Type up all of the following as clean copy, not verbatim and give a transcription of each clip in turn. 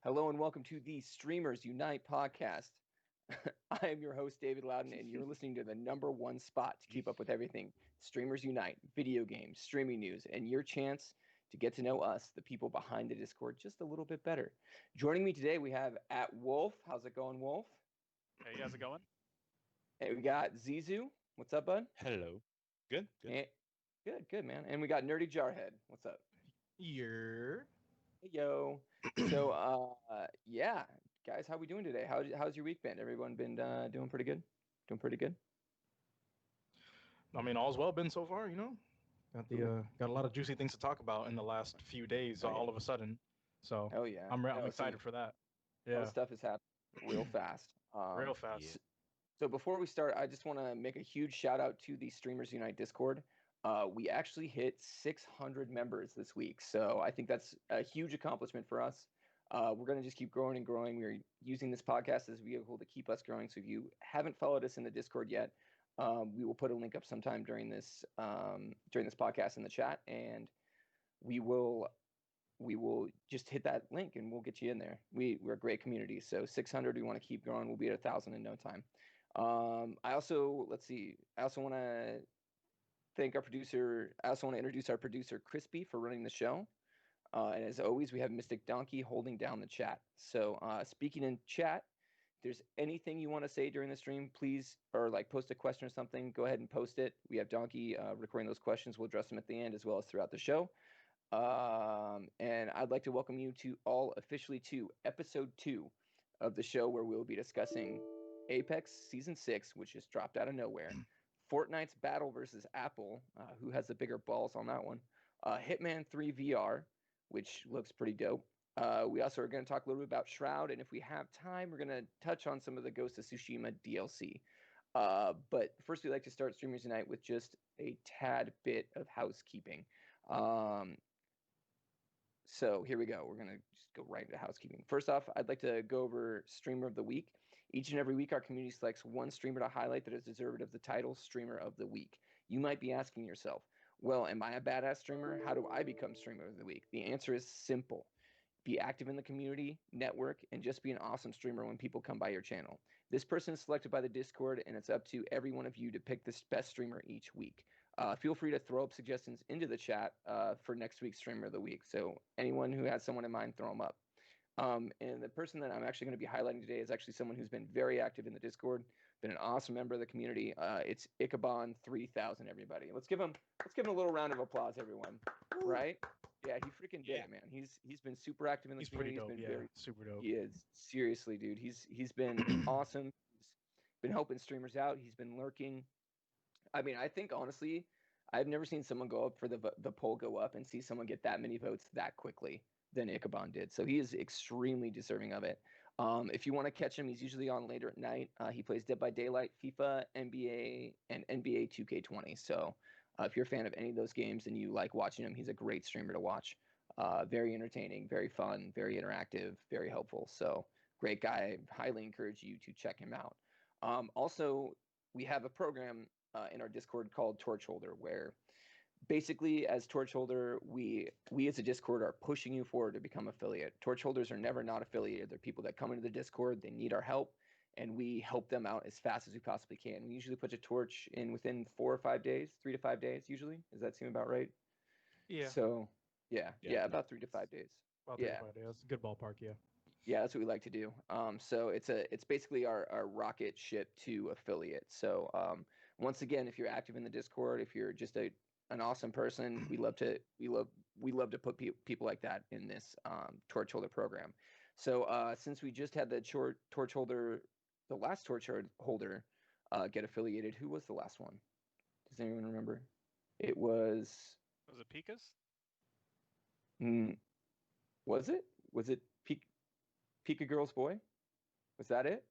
Hello and welcome to the Streamers Unite podcast. I am your host, David Loudon, and you're listening to the number one spot to keep up with everything. Streamers Unite, video games, streaming news, and your chance to get to know us, the people behind the Discord, just a little bit better. Joining me today, we have @Wolf. How's it going, Wolf? Hey, how's it going? And we got Zizu. What's up, bud? Hello. Good. Good, man. And we got Nerdy Jarhead. What's up? You're... Hey, yo. So, yeah, guys, how we doing today? How's your week been? Everyone been doing pretty good? Doing pretty good? I mean, all's well been so far, you know? Got a lot of juicy things to talk about in the last few days, all of a sudden. So, yeah. I'm excited for that. Yeah. Stuff is happening real fast. Real fast. So before we start, I just want to make a huge shout out to the Streamers Unite Discord. We actually hit 600 members this week, so I think that's a huge accomplishment for us. We're going to just keep growing and growing. We're using this podcast as a vehicle to keep us growing. So if you haven't followed us in the Discord yet, we will put a link up sometime during this podcast in the chat, and we will just hit that link and we'll get you in there. We're a great community. So 600, we want to keep growing. We'll be at 1,000 in no time. I also want to thank our producer. I also want to introduce our producer, Crispy, for running the show. And as always, we have Mystic Donkey holding down the chat. So speaking in chat, if there's anything you want to say during the stream, please, or like post a question or something, go ahead and post it. We have Donkey recording those questions. We'll address them at the end as well as throughout the show. And I'd like to welcome you to all officially to episode 2 of the show, where we'll be discussing Apex Season 6, which just dropped out of nowhere. Fortnite's battle versus Apple, who has the bigger balls on that one. Hitman 3 VR, which looks pretty dope. We also are going to talk a little bit about Shroud, and if we have time, we're going to touch on some of the Ghost of Tsushima DLC. But first, we'd like to start Streamers Unite with just a tad bit of housekeeping. So here we go. We're going to just go right into housekeeping. First off, I'd like to go over Streamer of the Week. Each and every week, our community selects one streamer to highlight that is deserved of the title Streamer of the Week. You might be asking yourself, well, am I a badass streamer? How do I become Streamer of the Week? The answer is simple. Be active in the community, network, and just be an awesome streamer when people come by your channel. This person is selected by the Discord, and it's up to every one of you to pick the best streamer each week. Feel free to throw up suggestions into the chat for next week's Streamer of the Week. So anyone who has someone in mind, throw them up. And the person that I'm actually going to be highlighting today is actually someone who's been very active in the Discord, been an awesome member of the community. It's Ichabon 3000, everybody. Let's give him a little round of applause, everyone. Right? Yeah, he freaking did it, man. He's been super active in the community. Pretty dope. He's been very super dope. He is, seriously, dude. He's been awesome. He's been helping streamers out. He's been lurking. I mean, I think honestly, I've never seen someone go up for the poll go up and see someone get that many votes that quickly than Ichabon did. So he is extremely deserving of it. If you want to catch him, he's usually on later at night. He plays Dead by Daylight, FIFA, NBA, and NBA 2K20. So if you're a fan of any of those games and you like watching him, he's a great streamer to watch. Very entertaining, very fun, very interactive, very helpful. So great guy. Highly encourage you to check him out. Also, we have a program in our Discord called Torchholder, where basically as Torchholder, we as a Discord are pushing you forward to become affiliate. Torchholders are never not affiliated. They're people that come into the Discord, they need our help, and we help them out as fast as we possibly can. We usually put a torch in within 4 or 5 days, 3 to 5 days usually. Does that seem about right? Yeah. So yeah, about 3 to 5 days. About 3 to 5 days. That's a good ballpark, yeah. Yeah, that's what we like to do. So it's basically our rocket ship to affiliate. So once again, if you're active in the Discord, if you're just an awesome person, we love to put people like that in this Torchholder program. So since we just had the Torchholder, the last Torchholder get affiliated, who was the last one? Does anyone remember? It was. Was it Pika's? Was it? Was it Pika Girl's Boy? Was that it?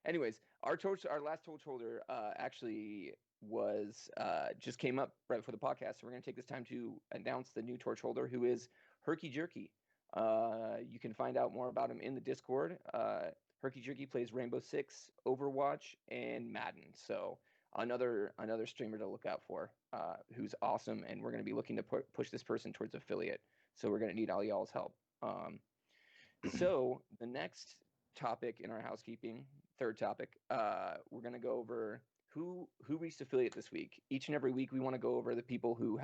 Anyways, our last Torchholder actually was just came up right before the podcast. So we're going to take this time to announce the new Torchholder, who is Herky Jerky. You can find out more about him in the Discord. Herky Jerky plays Rainbow Six, Overwatch, and Madden. So another streamer to look out for, who's awesome, and we're going to be looking to push this person towards affiliate. So we're going to need all y'all's help. So the next topic in our housekeeping, third topic, we're going to go over who reached affiliate this week. Each and every week, we want to go over the people who've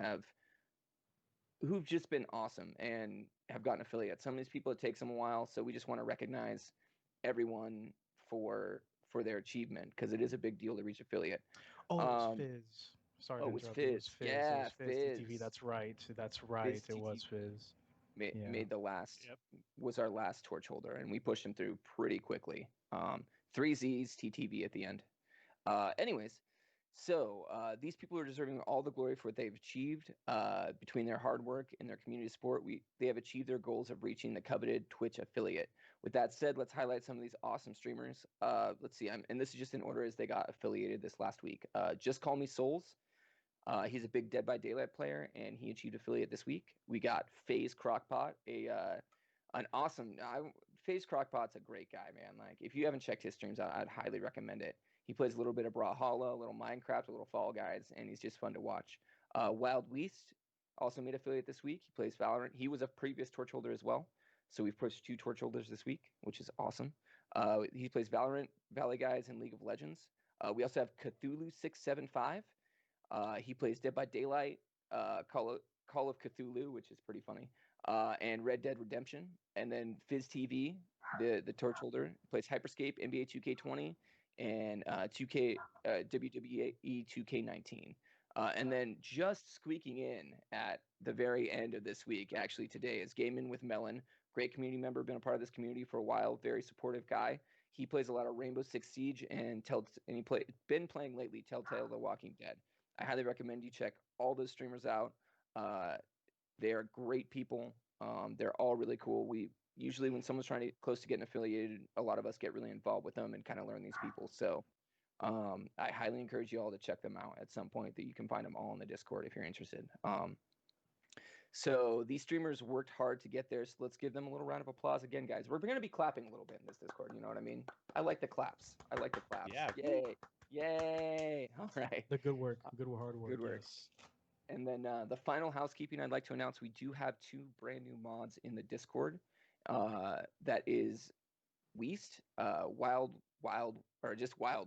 just been awesome and have gotten affiliate. Some of these people, it takes them a while, so we just want to recognize everyone for their achievement because it is a big deal to reach affiliate. Oh, it was Fizz. Sorry to it was interrupt. It was Fizz. Fizz. Yeah, It was Fizz Fizz. TTV. That's right. That's right. Fizz It was TTV. Fizz. Made the last, Yep. was our last torch holder, and we pushed him through pretty quickly. 3 Z's TTV at the end. Anyways, so these people are deserving all the glory for what they've achieved between their hard work and their community support. They have achieved their goals of reaching the coveted Twitch affiliate. With that said, let's highlight some of these awesome streamers. Let's see, and this is just in order as they got affiliated this last week. Just Call Me Souls. He's a big Dead by Daylight player, and he achieved affiliate this week. We got FaZe Crockpot, an awesome. FaZe Crockpot's a great guy, man. Like, if you haven't checked his streams out, I'd highly recommend it. He plays a little bit of Brawlhalla, a little Minecraft, a little Fall Guys, and he's just fun to watch. Wild Weast also made affiliate this week. He plays Valorant. He was a previous torch holder as well, so we've pushed 2 torch holders this week, which is awesome. He plays Valorant, Valley Guys, and League of Legends. We also have Cthulhu675. He plays Dead by Daylight, Call of Cthulhu, which is pretty funny, and Red Dead Redemption. And then Fizz TV, the torch holder, plays Hyperscape, NBA 2K20, and 2K WWE 2K19. And then just squeaking in at the very end of this week, actually today, is Gaming with Melon. Great community member, been a part of this community for a while, very supportive guy. He plays a lot of Rainbow Six Siege and been playing lately Telltale The Walking Dead. I highly recommend you check all those streamers out. They are great people. They're all really cool. We usually, when someone's close to getting affiliated, a lot of us get really involved with them and kind of learn these people. So I highly encourage you all to check them out at some point. That you can find them all in the Discord if you're interested. So these streamers worked hard to get there. So let's give them a little round of applause again, guys. We're going to be clapping a little bit in this Discord. You know what I mean? I like the claps. Yeah. Yay. Yay. All right. The good work. Good hard work. Good work. Yes. And then the final housekeeping I'd like to announce, we do have 2 brand new mods in the Discord. That is Weast, Wild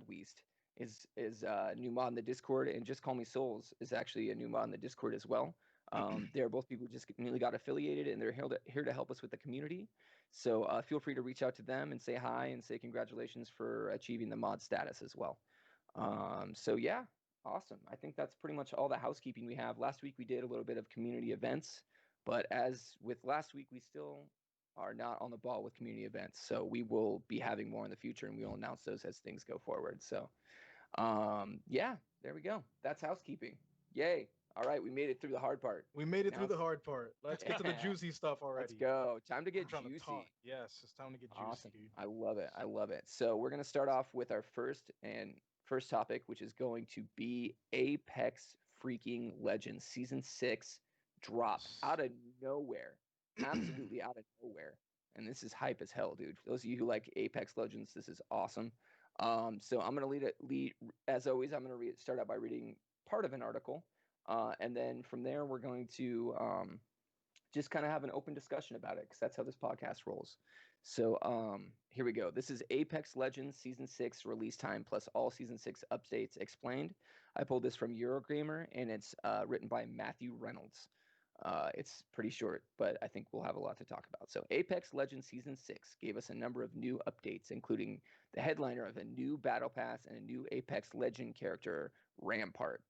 Weast is a new mod in the Discord, and Just Call Me Souls is actually a new mod in the Discord as well. They're both people who just newly got affiliated, and they're here to help us with the community. So feel free to reach out to them and say hi and say congratulations for achieving the mod status as well. So yeah, awesome. I think that's pretty much all the housekeeping we have. Last week we did a little bit of community events, but as with last week, we still are not on the ball with community events. So we will be having more in the future, and we'll announce those as things go forward. So yeah, there we go. That's housekeeping. Yay. All right, we made it through the hard part. We made it through the hard part. Let's get to the juicy stuff already. Let's go. Time to get juicy. Yes, it's time to get juicy, awesome. Dude. I love it. I love it. So we're going to start off with our first topic, which is going to be Apex freaking Legends Season 6 dropped out of nowhere. Absolutely out of nowhere. And this is hype as hell, dude. For those of you who like Apex Legends, this is awesome. So I'm going to lead as always. I'm going to start out by reading part of an article. And then from there, we're going to just kind of have an open discussion about it because that's how this podcast rolls. So here we go. This is Apex Legends Season 6 release time plus all Season 6 updates explained. I pulled this from Eurogamer, and it's written by Matthew Reynolds. It's pretty short, but I think we'll have a lot to talk about. So Apex Legends Season 6 gave us a number of new updates, including the headliner of a new Battle Pass and a new Apex Legend character, Rampart.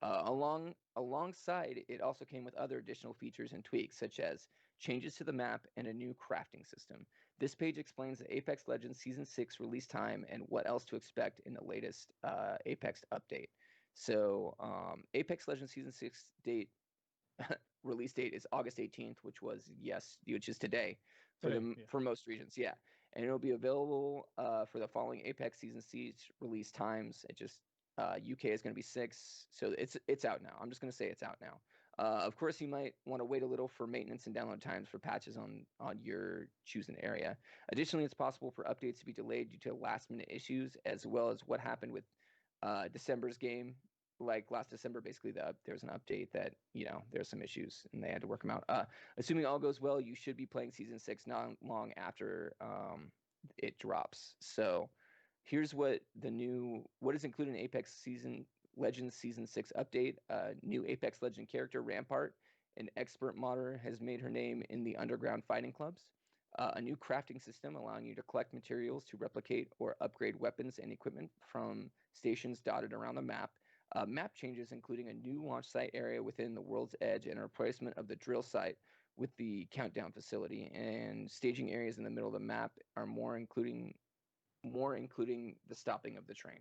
Alongside, it also came with other additional features and tweaks, such as changes to the map and a new crafting system. This page explains the Apex Legends Season 6 release time and what else to expect in the latest Apex update. So Apex Legends Season 6 release date is August 18th, which is today for most regions. Yeah. And it'll be available for the following Apex Season 6 release times. It just UK is going to be 6, so it's out now. I'm just going to say it's out now. Of course, you might want to wait a little for maintenance and download times for patches on your chosen area. Additionally, it's possible for updates to be delayed due to last-minute issues, as well as what happened with December's game like last December, basically there was an update that there's some issues and they had to work them out. Assuming all goes well, you should be playing season 6 not long after it drops. So here's what is included in Apex Legends Season 6 update. New Apex Legend character Rampart, an expert modder, has made her name in the underground fighting clubs. A new crafting system allowing you to collect materials to replicate or upgrade weapons and equipment from stations dotted around the map. Map changes including a new launch site area within the World's Edge and a replacement of the drill site with the countdown facility. And staging areas in the middle of the map are more including the stopping of the train.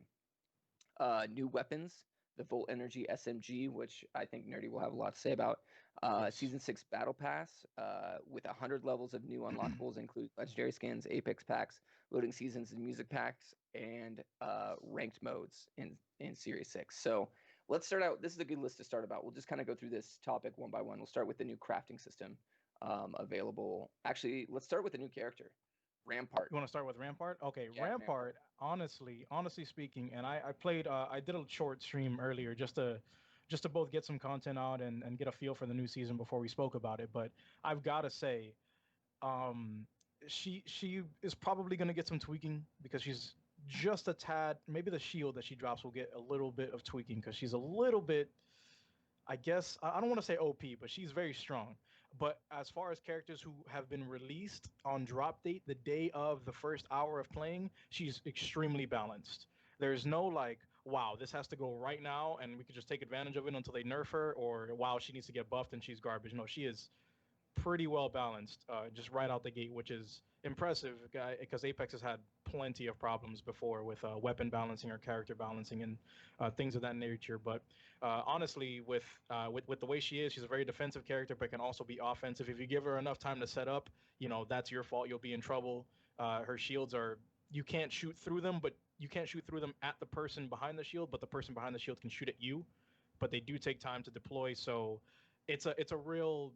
New weapons, the Volt SMG, which I think Nerdy will have a lot to say about. Yes. Season 6 Battle Pass with 100 levels of new unlockables, include legendary skins, Apex packs, loading seasons and music packs, and ranked modes in Series 6. So let's start out. This is a good list to start about. We'll just kind of go through this topic one by one. We'll start with the new crafting system available. Actually, let's start with the new character, Rampart. You want to start with Rampart? Okay, Yeah, Rampart. Honestly speaking, and I played. I did a short stream earlier just to both get some content out and get a feel for the new season before we spoke about it. But I've got to say, she is probably going to get some tweaking because she's just a tad. Maybe the shield that she drops will get a little bit of tweaking because she's a little bit. I guess I don't want to say OP, but she's very strong. But as far as characters who have been released on drop date, the day of the first hour of playing, she's extremely balanced. There's no like, wow, this has to go right now, and we could just take advantage of it until they nerf her, or wow, she needs to get buffed and she's garbage. No, she is pretty well balanced, just right out the gate, which is impressive, because Apex has had plenty of problems before with weapon balancing or character balancing and things of that nature. But honestly, with the way she is, she's a very defensive character, but can also be offensive. If you give her enough time to set up, that's your fault. You'll be in trouble. Her shields are you can't shoot through them, but you can't shoot through them at the person behind the shield, but the person behind the shield can shoot at you. But they do take time to deploy, so it's a real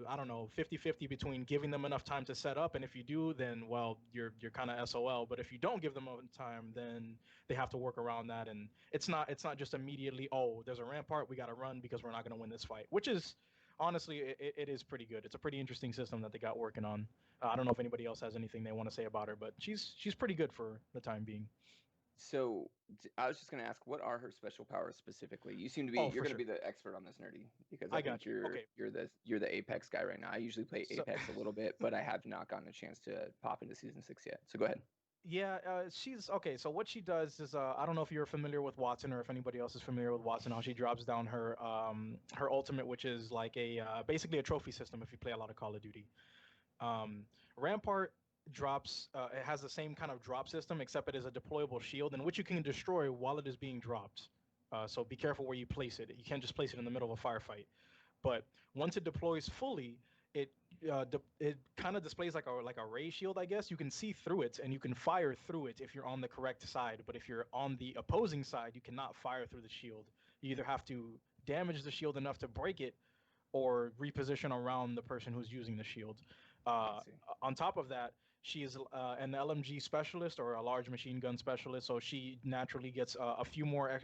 I don't know, 50-50 between giving them enough time to set up, and if you do, then well, you're kind of SOL. But if you don't give them enough time, then they have to work around that, and it's not just immediately, oh, there's a Rampart, we got to run because we're not going to win this fight, which is honestly it is pretty good. It's a pretty interesting system that they got working on. I don't know if anybody else has anything they want to say about her, but she's pretty good for the time being. So I was just going to ask, what are her special powers specifically? You seem to be you're going to be the expert on this, Nerdy, because I think you're the Apex guy right now. I usually play Apex a little bit, but I have not gotten a chance to pop into season 6 yet. So go ahead. Yeah, she's okay. So what she does is, I don't know if you're familiar with Watson or if anybody else is familiar with Watson. How she drops down her ultimate, which is like basically a trophy system if you play a lot of Call of Duty. Rampart drops it has the same kind of drop system, except it is a deployable shield in which you can destroy while it is being dropped. So be careful where you place it. You can't just place it in the middle of a firefight. But once it deploys fully, it kind of displays like a ray shield, I guess. You can see through it and you can fire through it if you're on the correct side. But if you're on the opposing side, you cannot fire through the shield. You either have to damage the shield enough to break it, or reposition around the person who's using the shield. On top of that, she is an LMG specialist or a large machine gun specialist, so she naturally gets a few more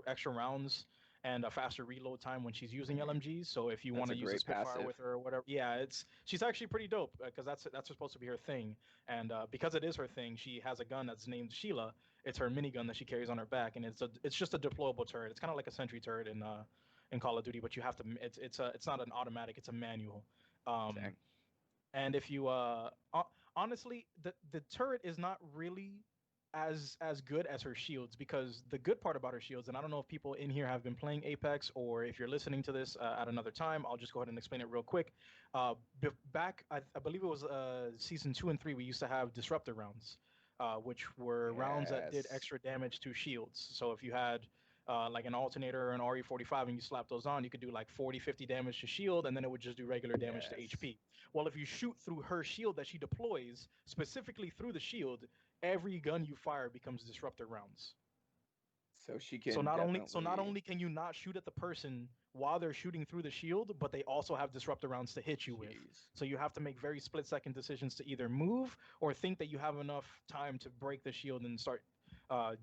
extra rounds and a faster reload time when she's using LMGs. So if you want to use a Spitfire with her or whatever, yeah, she's actually pretty dope, because that's supposed to be her thing. And because it is her thing, she has a gun that's named Sheila. It's her minigun that she carries on her back, and it's just a deployable turret. It's kind of like a sentry turret in Call of Duty, but you have to. It's not an automatic. It's a manual. And if you honestly, the turret is not really as good as her shields, because the good part about her shields, and I don't know if people in here have been playing Apex or if you're listening to this at another time, I'll just go ahead and explain it real quick. Back, I believe it was season 2 and 3, we used to have disruptor rounds, which were rounds that did extra damage to shields. So if you had like an alternator or an RE45 and you slap those on, you could do like 40-50 damage to shield, and then it would just do regular damage to HP. Well, if you shoot through her shield that she deploys specifically through the shield, every gun you fire becomes disruptor rounds. So she can. So not only can you not shoot at the person while they're shooting through the shield, but they also have disruptor rounds to hit you with. So you have to make very split-second decisions to either move or think that you have enough time to break the shield and start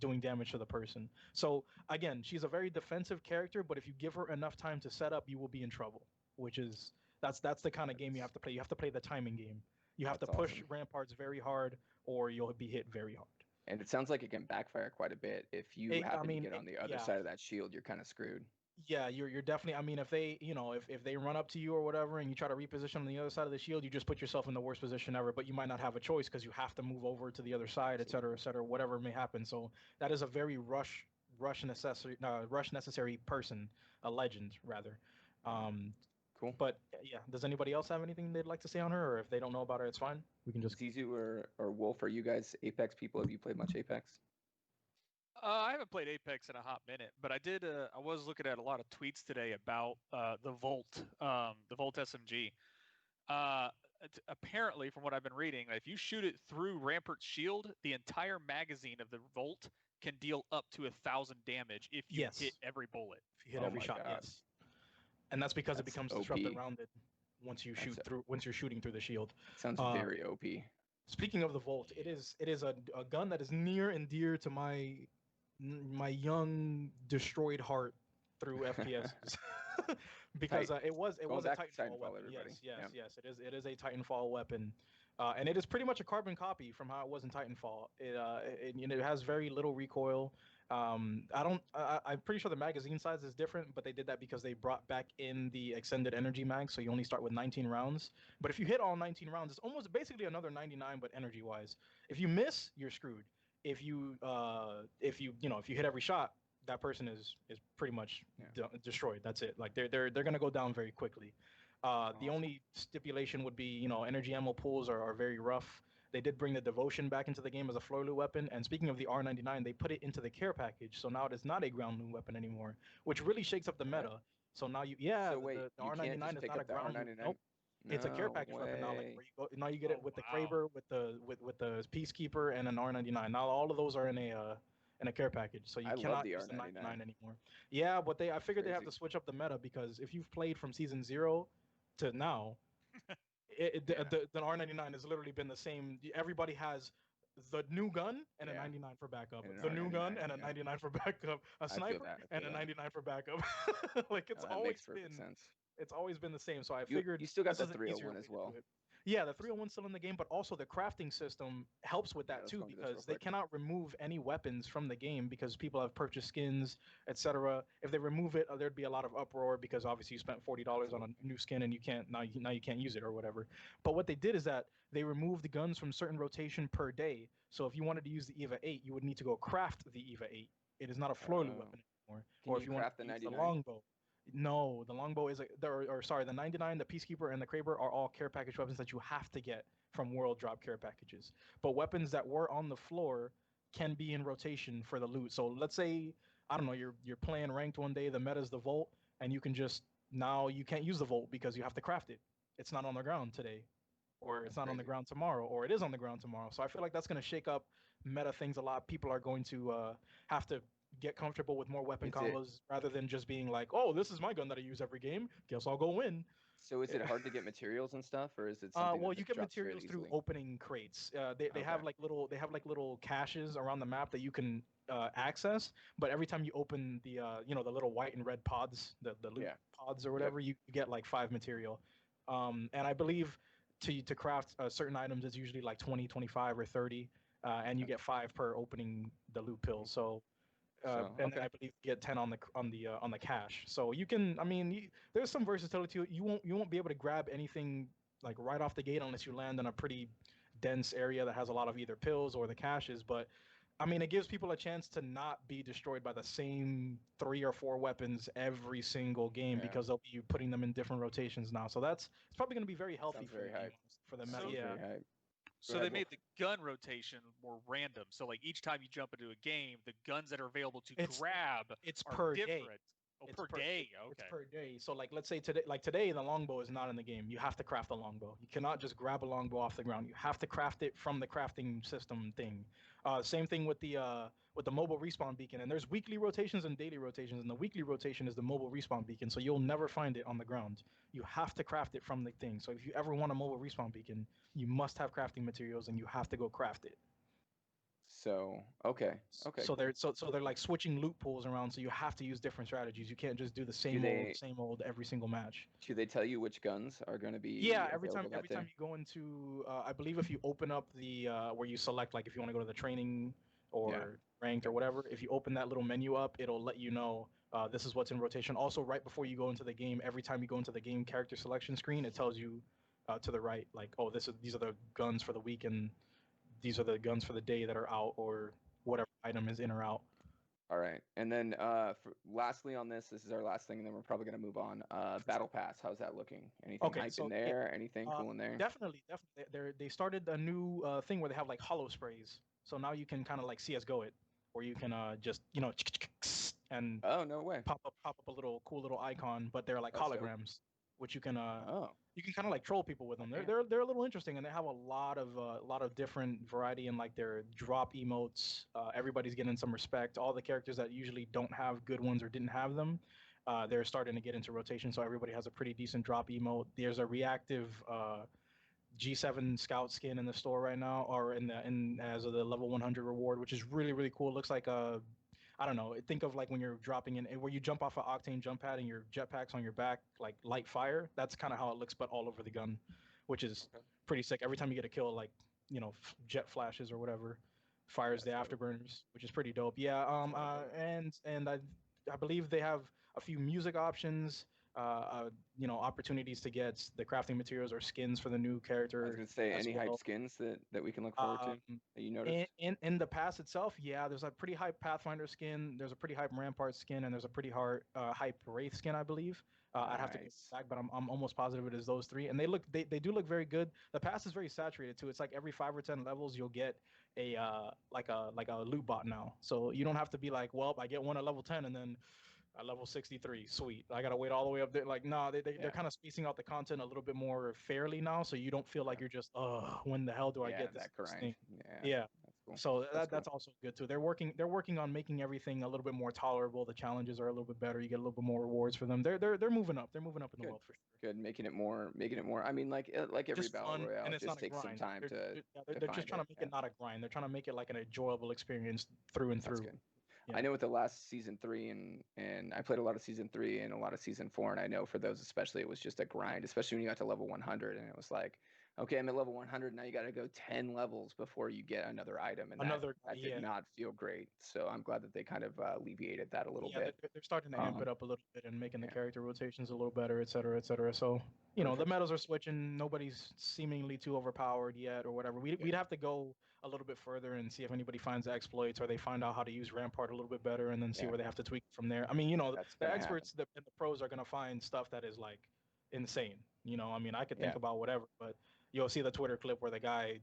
doing damage to the person. So again, she's a very defensive character, but if you give her enough time to set up, you will be in trouble. Which is that's the kind of game you have to play. You have to play the timing game. You have to push awesome. ramparts very hard, or you'll be hit very hard. And it sounds like it can backfire quite a bit. If you happen to get on the other side of that shield, you're kind of screwed. Yeah, you're definitely. I mean, if they, if they run up to you or whatever, and you try to reposition on the other side of the shield, you just put yourself in the worst position ever. But you might not have a choice because you have to move over to the other side, et cetera, whatever may happen. So that is a very rush necessary person, a legend rather. Cool. But yeah, does anybody else have anything they'd like to say on her, or if they don't know about her, it's fine. We can just. Zizu or Wolf, are you guys Apex people? Have you played much Apex? I haven't played Apex in a hot minute, but I did. I was looking at a lot of tweets today about the Volt SMG. Apparently, from what I've been reading, if you shoot it through Rampart's shield, the entire magazine of the Volt can deal up to 1,000 damage if you hit every bullet. If you hit every shot, yes. And that's because it becomes disrupted rounded once you shoot through. Once you're shooting through the shield. Sounds very OP. Speaking of the Volt, it is a gun that is near and dear to my young destroyed heart through FPSs. Because it was a Titanfall weapon. Yes, it is a Titanfall weapon, and it is pretty much a carbon copy from how it was in Titanfall. It has very little recoil. I'm pretty sure the magazine size is different, but they did that because they brought back in the extended energy mag, so you only start with 19 rounds. But if you hit all 19 rounds, it's almost basically another 99, but energy wise. If you miss, you're screwed. If you hit every shot, that person is pretty much destroyed. That's it. Like they're gonna go down very quickly. The only stipulation would be energy ammo pools are very rough. They did bring the devotion back into the game as a floor loot weapon. And speaking of the R99, they put it into the care package, so now it is not a ground loot weapon anymore, which really shakes up the meta. So now the R99 is not a ground loot. Nope. It's a care package weapon now. Like now you get it with the Kraber, with the Peacekeeper, and an R99. Now all of those are in a care package, so you cannot use the 99 anymore. Yeah, but I figured they have to switch up the meta because if you've played from season 0 to now, the R99 has literally been the same. Everybody has the new gun and a 99 for backup. The new gun and a 99 for backup. A sniper and a 99 for backup. Like it's always been. Sense. It's always been the same. So I figured you still got the 301 as well. Yeah, the 301's still in the game, but also the crafting system helps with that too, because they cannot remove any weapons from the game because people have purchased skins, etc. If they remove it, there'd be a lot of uproar because obviously you spent $40 on a new skin and you can't now you can't use it or whatever. But what they did is that they removed the guns from certain rotation per day. So if you wanted to use the EVA 8, you would need to go craft the EVA 8. It is not a floor loot weapon anymore. Or if you want to use the longbow. No, the longbow is the 99, the Peacekeeper, and the Kraber are all care package weapons that you have to get from world drop care packages. But weapons that were on the floor can be in rotation for the loot. So let's say, I don't know, you're playing ranked one day, the meta's the Volt, and you can't use the Volt because you have to craft it. It's not on the ground today, or it's not on the ground tomorrow, or it is on the ground tomorrow. So I feel like that's going to shake up meta things a lot. People are going to have to get comfortable with more weapon combos rather than just being like, oh, this is my gun that I use every game. Guess I'll go win. So is it hard to get materials and stuff, or is it something well, you get materials through opening crates. They have like little caches around the map that you can access, but every time you open the the little white and red pods, the loot pods or whatever, you get like 5 material. And I believe to craft certain items it's usually like 20, 25 or 30, and you get 5 per opening the loot pill. So and I believe you get 10 on the cache. So you can, there's some versatility to it. You won't be able to grab anything like right off the gate unless you land in a pretty dense area that has a lot of either pills or the caches. But it gives people a chance to not be destroyed by the same 3 or 4 weapons every single game because they'll be putting them in different rotations now. So it's probably going to be very healthy for the meta. So they made the gun rotation more random. So like each time you jump into a game, the guns that are available to grab are per different. Day. Oh, per day. Okay. It's per day. So like let's say today the longbow is not in the game. You have to craft a longbow. You cannot just grab a longbow off the ground. You have to craft it from the crafting system thing. Same thing with the mobile respawn beacon. And there's weekly rotations and daily rotations. And the weekly rotation is the mobile respawn beacon. So you'll never find it on the ground. You have to craft it from the thing. So if you ever want a mobile respawn beacon, you must have crafting materials and you have to go craft it. So okay. So Cool. they're like switching loot pools around, so you have to use different strategies. You can't just do the same old every single match. Do they tell you which guns are going to be? Yeah, every time you go into, I believe if you open up the where you select, like if you want to go to the training or ranked or whatever, if you open that little menu up, it'll let you know this is what's in rotation. Also, right before you go into the game, every time you go into the game character selection screen, it tells you to the right, like, oh, these are the guns for the week, and these are the guns for the day that are out, or whatever item is in or out. All right, and then lastly on this is our last thing, and then we're probably going to move on. Battle Pass, how's that looking? Anything hype in there? Anything cool in there? Definitely. They started a new thing where they have like hollow sprays, so now you can kind of like CS:GO it, or you can just and oh no way pop up a little cool little icon, but they're like holograms, which you can kind of like troll people with them. They're a little interesting, and they have a lot of different variety in like their drop emotes. Everybody's getting some respect. All the characters that usually don't have good ones or didn't have them, they're starting to get into rotation. So everybody has a pretty decent drop emote. There's a reactive G7 Scout skin in the store right now, or in as of the level 100 reward, which is really cool. It looks like a, I don't know. Think of like when you're dropping in, where you jump off an Octane jump pad and your jetpack's on your back, like light fire. That's kind of how it looks, but all over the gun, which is pretty sick. Every time you get a kill, like jet flashes or whatever, fires the afterburners, which is pretty dope. Yeah. And I believe they have a few music options. Opportunities to get the crafting materials or skins for the new character. I was gonna say any hype skins that we can look forward to that you noticed. In the pass itself, yeah, there's a pretty hype Pathfinder skin, there's a pretty hype Rampart skin, and there's a pretty hype Wraith skin, I believe. I'd have to get back, but I'm almost positive it is those three, and they do look very good. The pass is very saturated too. It's like every 5 or 10 levels you'll get a like a loot bot now, so you don't have to be like, well, I get one at level 10 and then at level 63, sweet, I gotta wait all the way up there. Like, nah, they're kind of spacing out the content a little bit more fairly now, so you don't feel like you're just when the hell do I get this thing? Yeah. Cool. So that's also good too. They're working on making everything a little bit more tolerable. The challenges are a little bit better. You get a little bit more rewards for them. They're moving up. They're moving up in the world for sure. Good, making it more. I mean, like every just battle fun, royale, and it's just not a takes some time they're just trying to make it not a grind. They're trying to make it like an enjoyable experience through and through. Yeah. I know with the last season 3 and I played a lot of season 3 and a lot of season 4, and I know for those especially it was just a grind, especially when you got to level 100 and it was like, okay, I'm at level 100, now you got to go 10 levels before you get another item, and that did not feel great. So I'm glad that they kind of alleviated that a little bit. They're starting to amp it up a little bit and making the character rotations a little better, et cetera, et cetera. So the metas are switching. Nobody's seemingly too overpowered yet or whatever. We'd have to go a little bit further and see if anybody finds exploits or they find out how to use Rampart a little bit better, and then see where they have to tweak from there. I mean, the experts and the pros are going to find stuff that is like insane. I mean, I could think about whatever, but you'll see the Twitter clip where the guy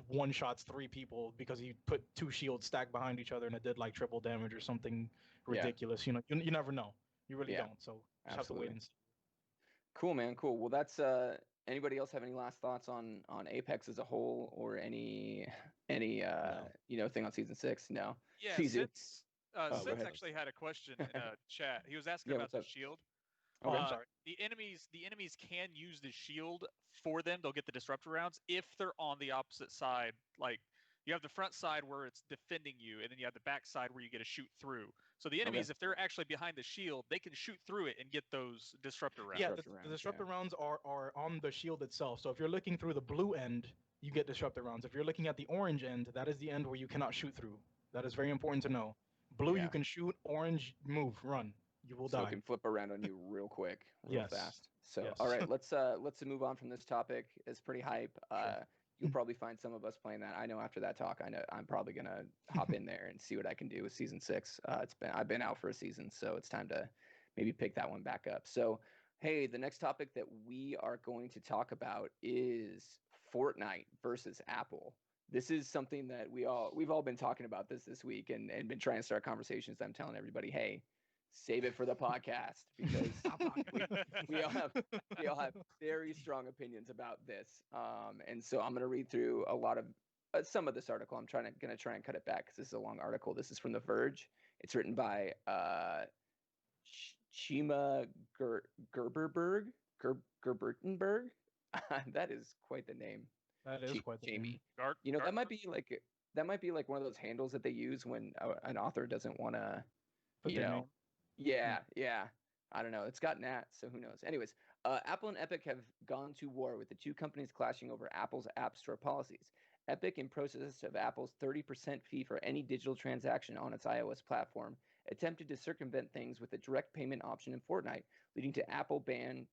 one-shots 3 people because he put 2 shields stacked behind each other and it did like triple damage or something ridiculous. You never know. You really don't. So just have to wait and see. Cool, man. Cool. Well, that's anybody else have any last thoughts on Apex as a whole, or any thing on season 6? No. Yeah, Sid's actually had a question in a chat. He was asking about the shield. Oh, I'm sorry. The enemies can use the shield for them. They'll get the disruptor rounds if they're on the opposite side. Like, you have the front side where it's defending you, and then you have the back side where you get to shoot through. So the enemies, if they're actually behind the shield, they can shoot through it and get those disruptor rounds. Yeah, the disruptor rounds are on the shield itself. So if you're looking through the blue end, you get disruptor rounds. If you're looking at the orange end, that is the end where you cannot shoot through. That is very important to know. Blue, you can shoot. Orange, move, run. You will die. So it can flip around on you real quick, real fast. So all right, let's move on from this topic. It's pretty hype. You'll probably find some of us playing that. I know after that talk, I know I'm probably gonna hop in there and see what I can do with season 6. I've been out for a season, so it's time to maybe pick that one back up. So hey, the next topic that we are going to talk about is Fortnite versus Apple. This is something that we've all been talking about this week and been trying to start conversations. I'm telling everybody, hey, save it for the podcast, because we all have very strong opinions about this. And so I'm going to read through a lot of some of this article. I'm going to try and cut it back because this is a long article. This is from The Verge. It's written by Shima Gerberberg. That is quite the name. That is quite the name. That might be like that might be like one of those handles that they use when an author doesn't want to, Put you their know. name. Yeah. I don't know. It's got Nat, so who knows? Anyways, Apple and Epic have gone to war with the two companies clashing over Apple's App Store policies. Epic, in process of Apple's 30% fee for any digital transaction on its iOS platform, attempted to circumvent things with a direct payment option in Fortnite, leading to Apple banning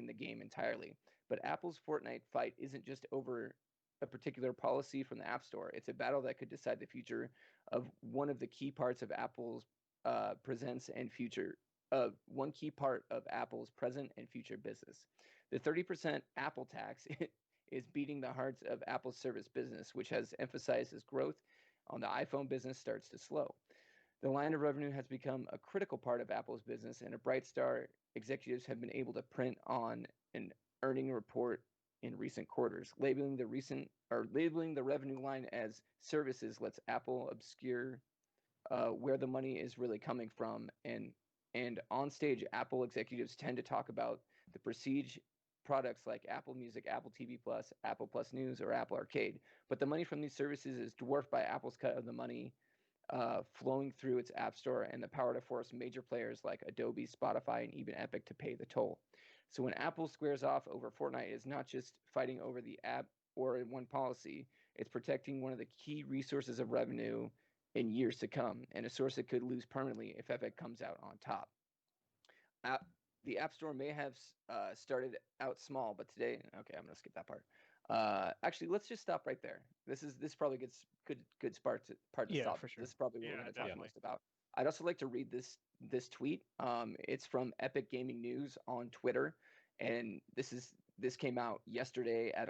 the game entirely. But Apple's Fortnite fight isn't just over a particular policy from the App Store. It's a battle that could decide the future of one of the key parts of Apple's presence and future. One key part of Apple's present and future business. The 30% Apple tax is beating the hearts of Apple's service business, which has emphasized its growth on the iPhone business starts to slow. The line of revenue has become a critical part of Apple's business, and a bright star executives have been able to print on an earning report in recent quarters. Labeling the revenue line as services lets Apple obscure where the money is really coming from, and on stage, Apple executives tend to talk about the prestige products like Apple Music, Apple TV Plus, Apple Plus News, or Apple Arcade. But the money from these services is dwarfed by Apple's cut of the money flowing through its App Store and the power to force major players like Adobe, Spotify, and even Epic to pay the toll. So when Apple squares off over Fortnite, it's not just fighting over the app or one policy, it's protecting one of the key resources of revenue in years to come, and a source that could lose permanently if Epic comes out on top. The App Store may have started out small, but today, okay, I'm gonna skip that part. Actually, let's just stop right there. This probably gets good part to Yeah, stop. for sure. This is probably what we're Yeah, gonna talk definitely. most about. I'd also like to read this tweet. It's from Epic Gaming News on Twitter, and this came out yesterday at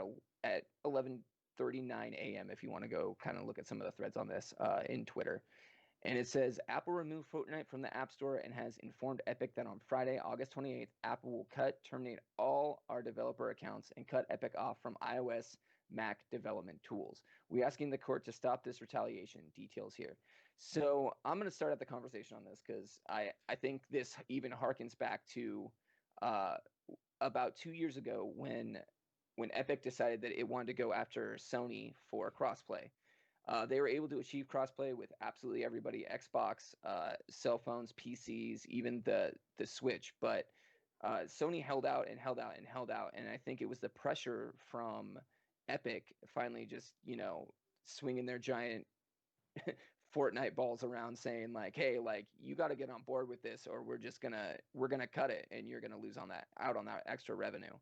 11:39 a.m. If you want to go kind of look at some of the threads on this in Twitter. And it says Apple removed Fortnite from the App Store and has informed Epic that on Friday, August 28th, Apple will terminate all our developer accounts and cut Epic off from iOS, Mac development tools. We're asking the court to stop this retaliation. Details here. So I'm going to start at the conversation on this because I think this even harkens back to uh, about 2 years ago when Epic decided that it wanted to go after Sony for crossplay. They were able to achieve crossplay with absolutely everybody: Xbox, cell phones, PCs, even the Switch. But Sony held out and held out and held out, and I think it was the pressure from Epic finally just swinging their giant Fortnite balls around, saying like, "Hey, like you got to get on board with this, or we're gonna cut it, and you're gonna lose out on that extra revenue."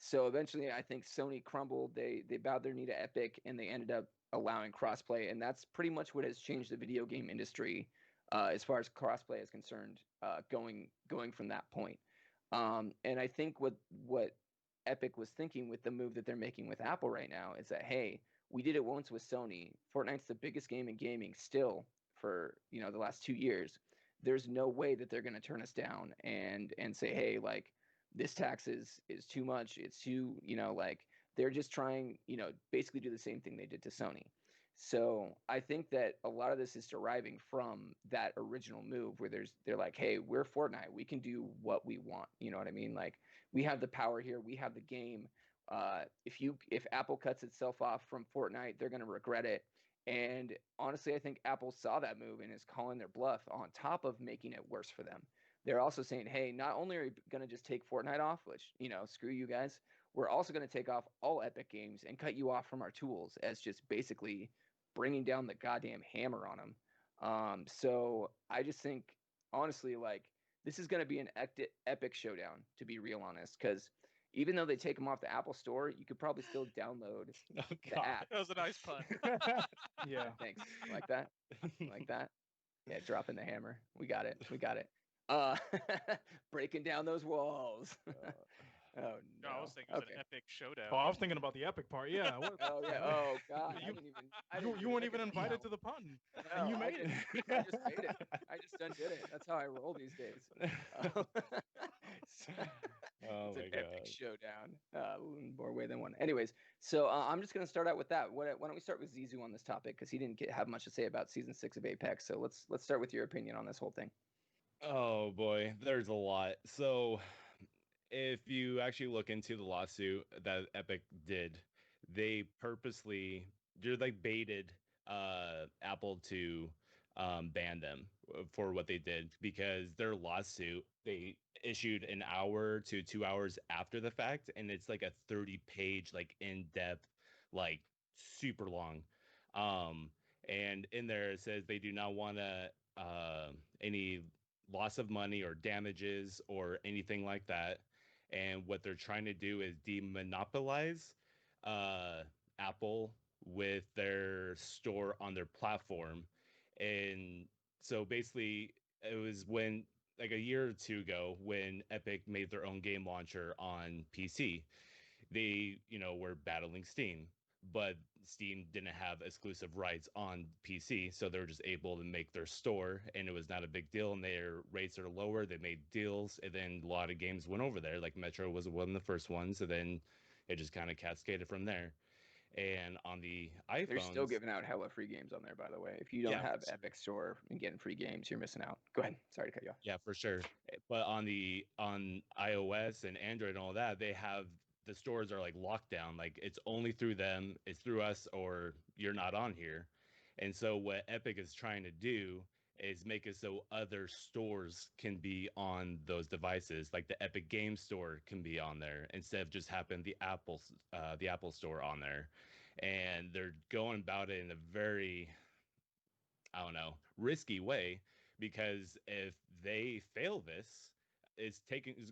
So eventually, I think Sony crumbled. They bowed their knee to Epic, and they ended up allowing crossplay, and that's pretty much what has changed the video game industry as far as crossplay is concerned. Going from that point, and I think what Epic was thinking with the move that they're making with Apple right now is that, hey, we did it once with Sony. Fortnite's the biggest game in gaming still for the last 2 years. There's no way that they're going to turn us down and say, hey, like this tax is too much. It's too like they're just trying basically do the same thing they did to Sony. So I think that a lot of this is deriving from that original move where they're like, hey, we're Fortnite. We can do what we want. You know what I mean? Like we have the power here. We have the game. If Apple cuts itself off from Fortnite, they're going to regret it. And honestly, I think Apple saw that move and is calling their bluff on top of making it worse for them. They're also saying, hey, not only are we going to just take Fortnite off, which, screw you guys, we're also going to take off all Epic games and cut you off from our tools as just basically bringing down the goddamn hammer on them. So I just think, honestly, like this is going to be an epic showdown, to be real honest, because even though they take them off the Apple Store, you could probably still download the app. That was a nice pun. Yeah. Thanks. Like that? Like that? Yeah, dropping the hammer. We got it. Breaking down those walls. Oh no! No, I was thinking it was an epic showdown. Oh, I was thinking about the epic part. Yeah. Oh yeah. Oh god. You weren't even invited to the pun. No, And you made it. I just made it. I just done did it. That's how I roll these days. Oh It's my an god. epic showdown. More way than one. Anyways, so I'm just gonna start out with that. Why don't we start with Zizu on this topic because he didn't have much to say about season 6 of Apex. So let's start with your opinion on this whole thing. Oh boy, there's a lot. So if you actually look into the lawsuit that Epic did, they purposely they're like baited Apple to ban them for what they did, because their lawsuit they issued an hour to 2 hours after the fact, and it's like a 30-page like in-depth, like super long, and in there it says they do not want to any loss of money or damages or anything like that. And what they're trying to do is demonopolize Apple with their store on their platform. And so basically, it was when like a year or two ago when Epic made their own game launcher on PC. They, were battling Steam, but Steam didn't have exclusive rights on PC, so they were just able to make their store, and it was not a big deal. And their rates are lower. They made deals, and then a lot of games went over there. Like Metro was one of the first ones, and then it just kind of cascaded from there. And on the iPhones, they're still giving out hella free games on there, by the way. If you don't Yeah, have for sure. Epic Store and getting free games, you're missing out. Go ahead. Sorry to cut you off. Yeah, for sure. But on iOS and Android and all that, they have the stores are like locked down. Like it's only through them, it's through us, or you're not on here. And so what Epic is trying to do is make it so other stores can be on those devices. Like the Epic Game Store can be on there instead of just having the Apple Store on there. And they're going about it in a very, I don't know, risky way, because if they fail this, it's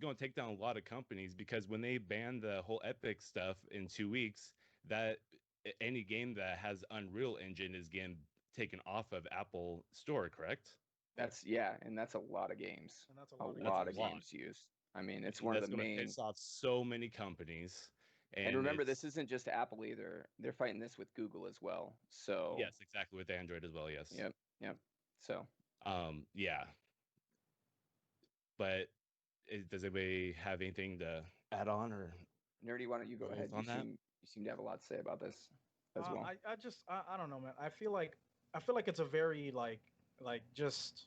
going to take down a lot of companies, because when they ban the whole Epic stuff in 2 weeks, that any game that has Unreal Engine is getting taken off of Apple Store, correct? And that's a lot of games. And that's A lot lot of of lot. games used. I mean, it's And one of that's the going to main. piss off so many companies. And remember, this it's, isn't just Apple either. They're fighting this with Google as well. So yes, exactly, with Android as well. Yes. yep. So Yeah. But does anybody have anything to add on or Nerdy, why don't you go ahead? on that? You seem to have a lot to say about this as well. I don't know, man. I feel like it's a very like just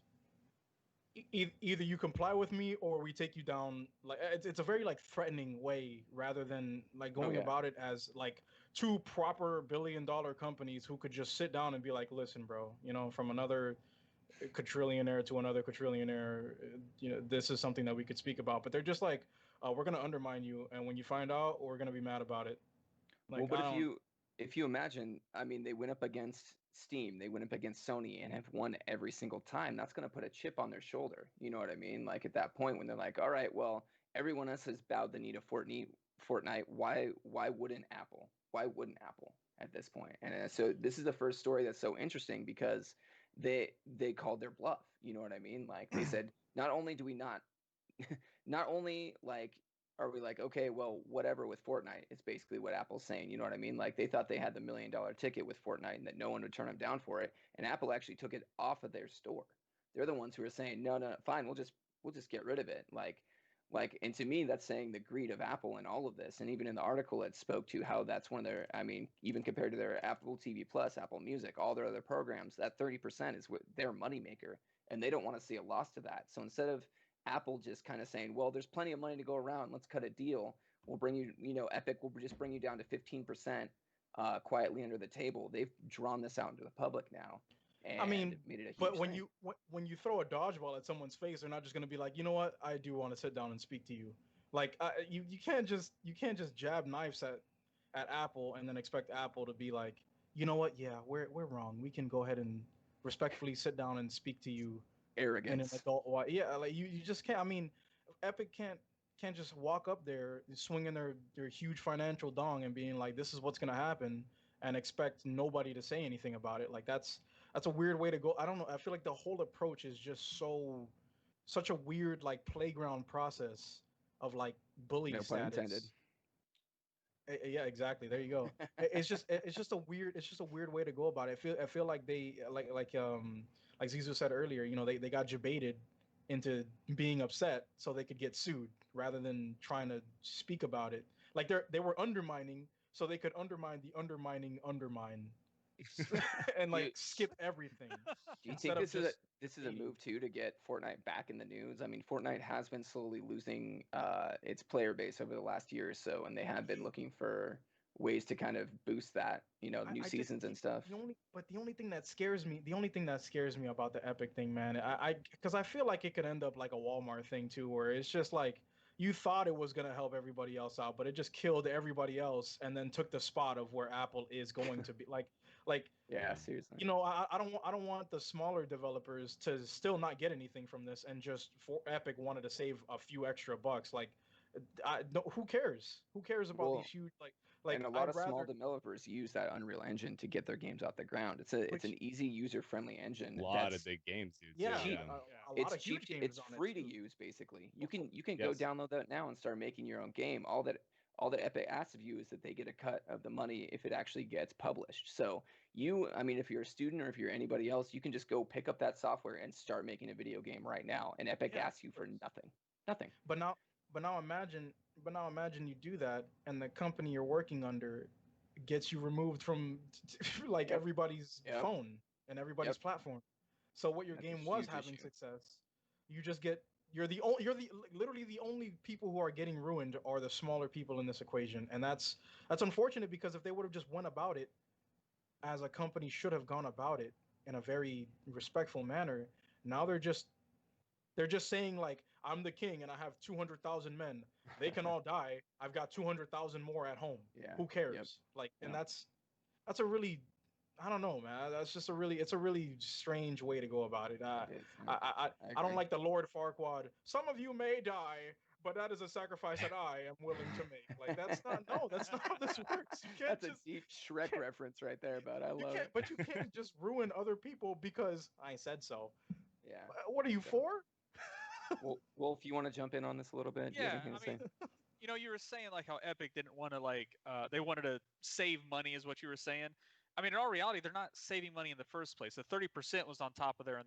either you comply with me or we take you down. Like it's a very like threatening way, rather than like going yeah. about it as like two proper billion-dollar companies who could just sit down and be like, listen, bro, from another quadrillionaire to another quadrillionaire, this is something that we could speak about. But they're just like, we're gonna undermine you, and when you find out, we're gonna be mad about it. Like, Well, but if you imagine, I mean, they went up against Steam, they went up against Sony, and have won every single time. That's going to put a chip on their shoulder. You know what I mean? Like at that point when they're like, all right, well, everyone else has bowed the knee to Fortnite. Why wouldn't Apple? Why wouldn't Apple at this point? And so this is the first story that's so interesting because they called their bluff. You know what I mean? Like they said, not only do we not only like are we like, okay, well, whatever with Fortnite, it's basically what Apple's saying. You know what I mean? Like they thought they had the $1 million ticket with Fortnite and that no one would turn them down for it. And Apple actually took it off of their store. They're the ones who are saying, no, fine, we'll just get rid of it. And to me, that's saying the greed of Apple in all of this. And even in the article, it spoke to how that's one of their, I mean, even compared to their Apple TV Plus, Apple Music, all their other programs, that 30% is what their moneymaker. And they don't want to see a loss to that. So instead of Apple just kind of saying, well, there's plenty of money to go around, let's cut a deal. We'll bring you, Epic will just bring you down to 15% quietly under the table. They've drawn this out into the public now. And I mean, made it a huge but thing. when you throw a dodgeball at someone's face, they're not just gonna be like, you know what, I do want to sit down and speak to you. Like you can't just jab knives at Apple and then expect Apple to be like, you know what, yeah, we're wrong. We can go ahead and respectfully sit down and speak to you in an Arrogance. adult way. Yeah, like you just can't. I mean, Epic can't just walk up there swinging their huge financial dong and being like, this is what's gonna happen, and expect nobody to say anything about it. Like that's a weird way to go. I don't know. I feel like the whole approach is just such a weird like playground process of like bully No pun status. intended. Yeah, exactly. There you go. It's just a weird way to go about it. I feel like they like Zizu said earlier. They got jebaited into being upset so they could get sued rather than trying to speak about it. Like they were undermining so they could undermine the undermine and like skip everything. Do you Instead think of just this is a hating. move too to get Fortnite back in the news? I mean, Fortnite has been slowly losing its player base over the last year or so, and they have been looking for ways to kind of boost that, new seasons and stuff. The only thing that scares me about the Epic thing, man, because I feel like it could end up like a Walmart thing too, where it's just like you thought it was gonna help everybody else out, but it just killed everybody else and then took the spot of where Apple is going to be. Yeah, seriously. I don't want the smaller developers to still not get anything from this, and just for Epic wanted to save a few extra bucks. Like, no, who cares? Who cares about these huge and a lot of small developers use that Unreal Engine to get their games off the ground. It's an easy, user-friendly engine. A lot of big games do. Yeah, too, a lot of huge games. It's free to use, basically. You can go download that now and start making your own game. All that Epic asks of you is that they get a cut of the money if it actually gets published. So if you're a student or if you're anybody else, you can just go pick up that software and start making a video game right now. And Epic asks you for nothing. But now imagine you do that, and the company you're working under gets you removed from everybody's phone and everybody's platform. So what your game was having success, you're literally the only people who are getting ruined are the smaller people in this equation, and that's unfortunate, because if they would have just went about it as a company should have gone about it in a very respectful manner, now they're just saying like, I'm the king and I have 200,000 men. They can all die. I've got 200,000 more at home. Yeah. Who cares? And that's a really, I don't know, man. It's a really strange way to go about it. I don't like the Lord Farquaad. Some of you may die, but that is a sacrifice that I am willing to make. Like, that's not how this works. That's a deep Shrek reference right there, but I love it. But you can't just ruin other people because I said so. Yeah. What are you for? Well, Wolf, you want to jump in on this a little bit? Yeah, you were saying like how Epic didn't want to they wanted to save money, is what you were saying. I mean, in all reality, they're not saving money in the first place. The 30% was on top of their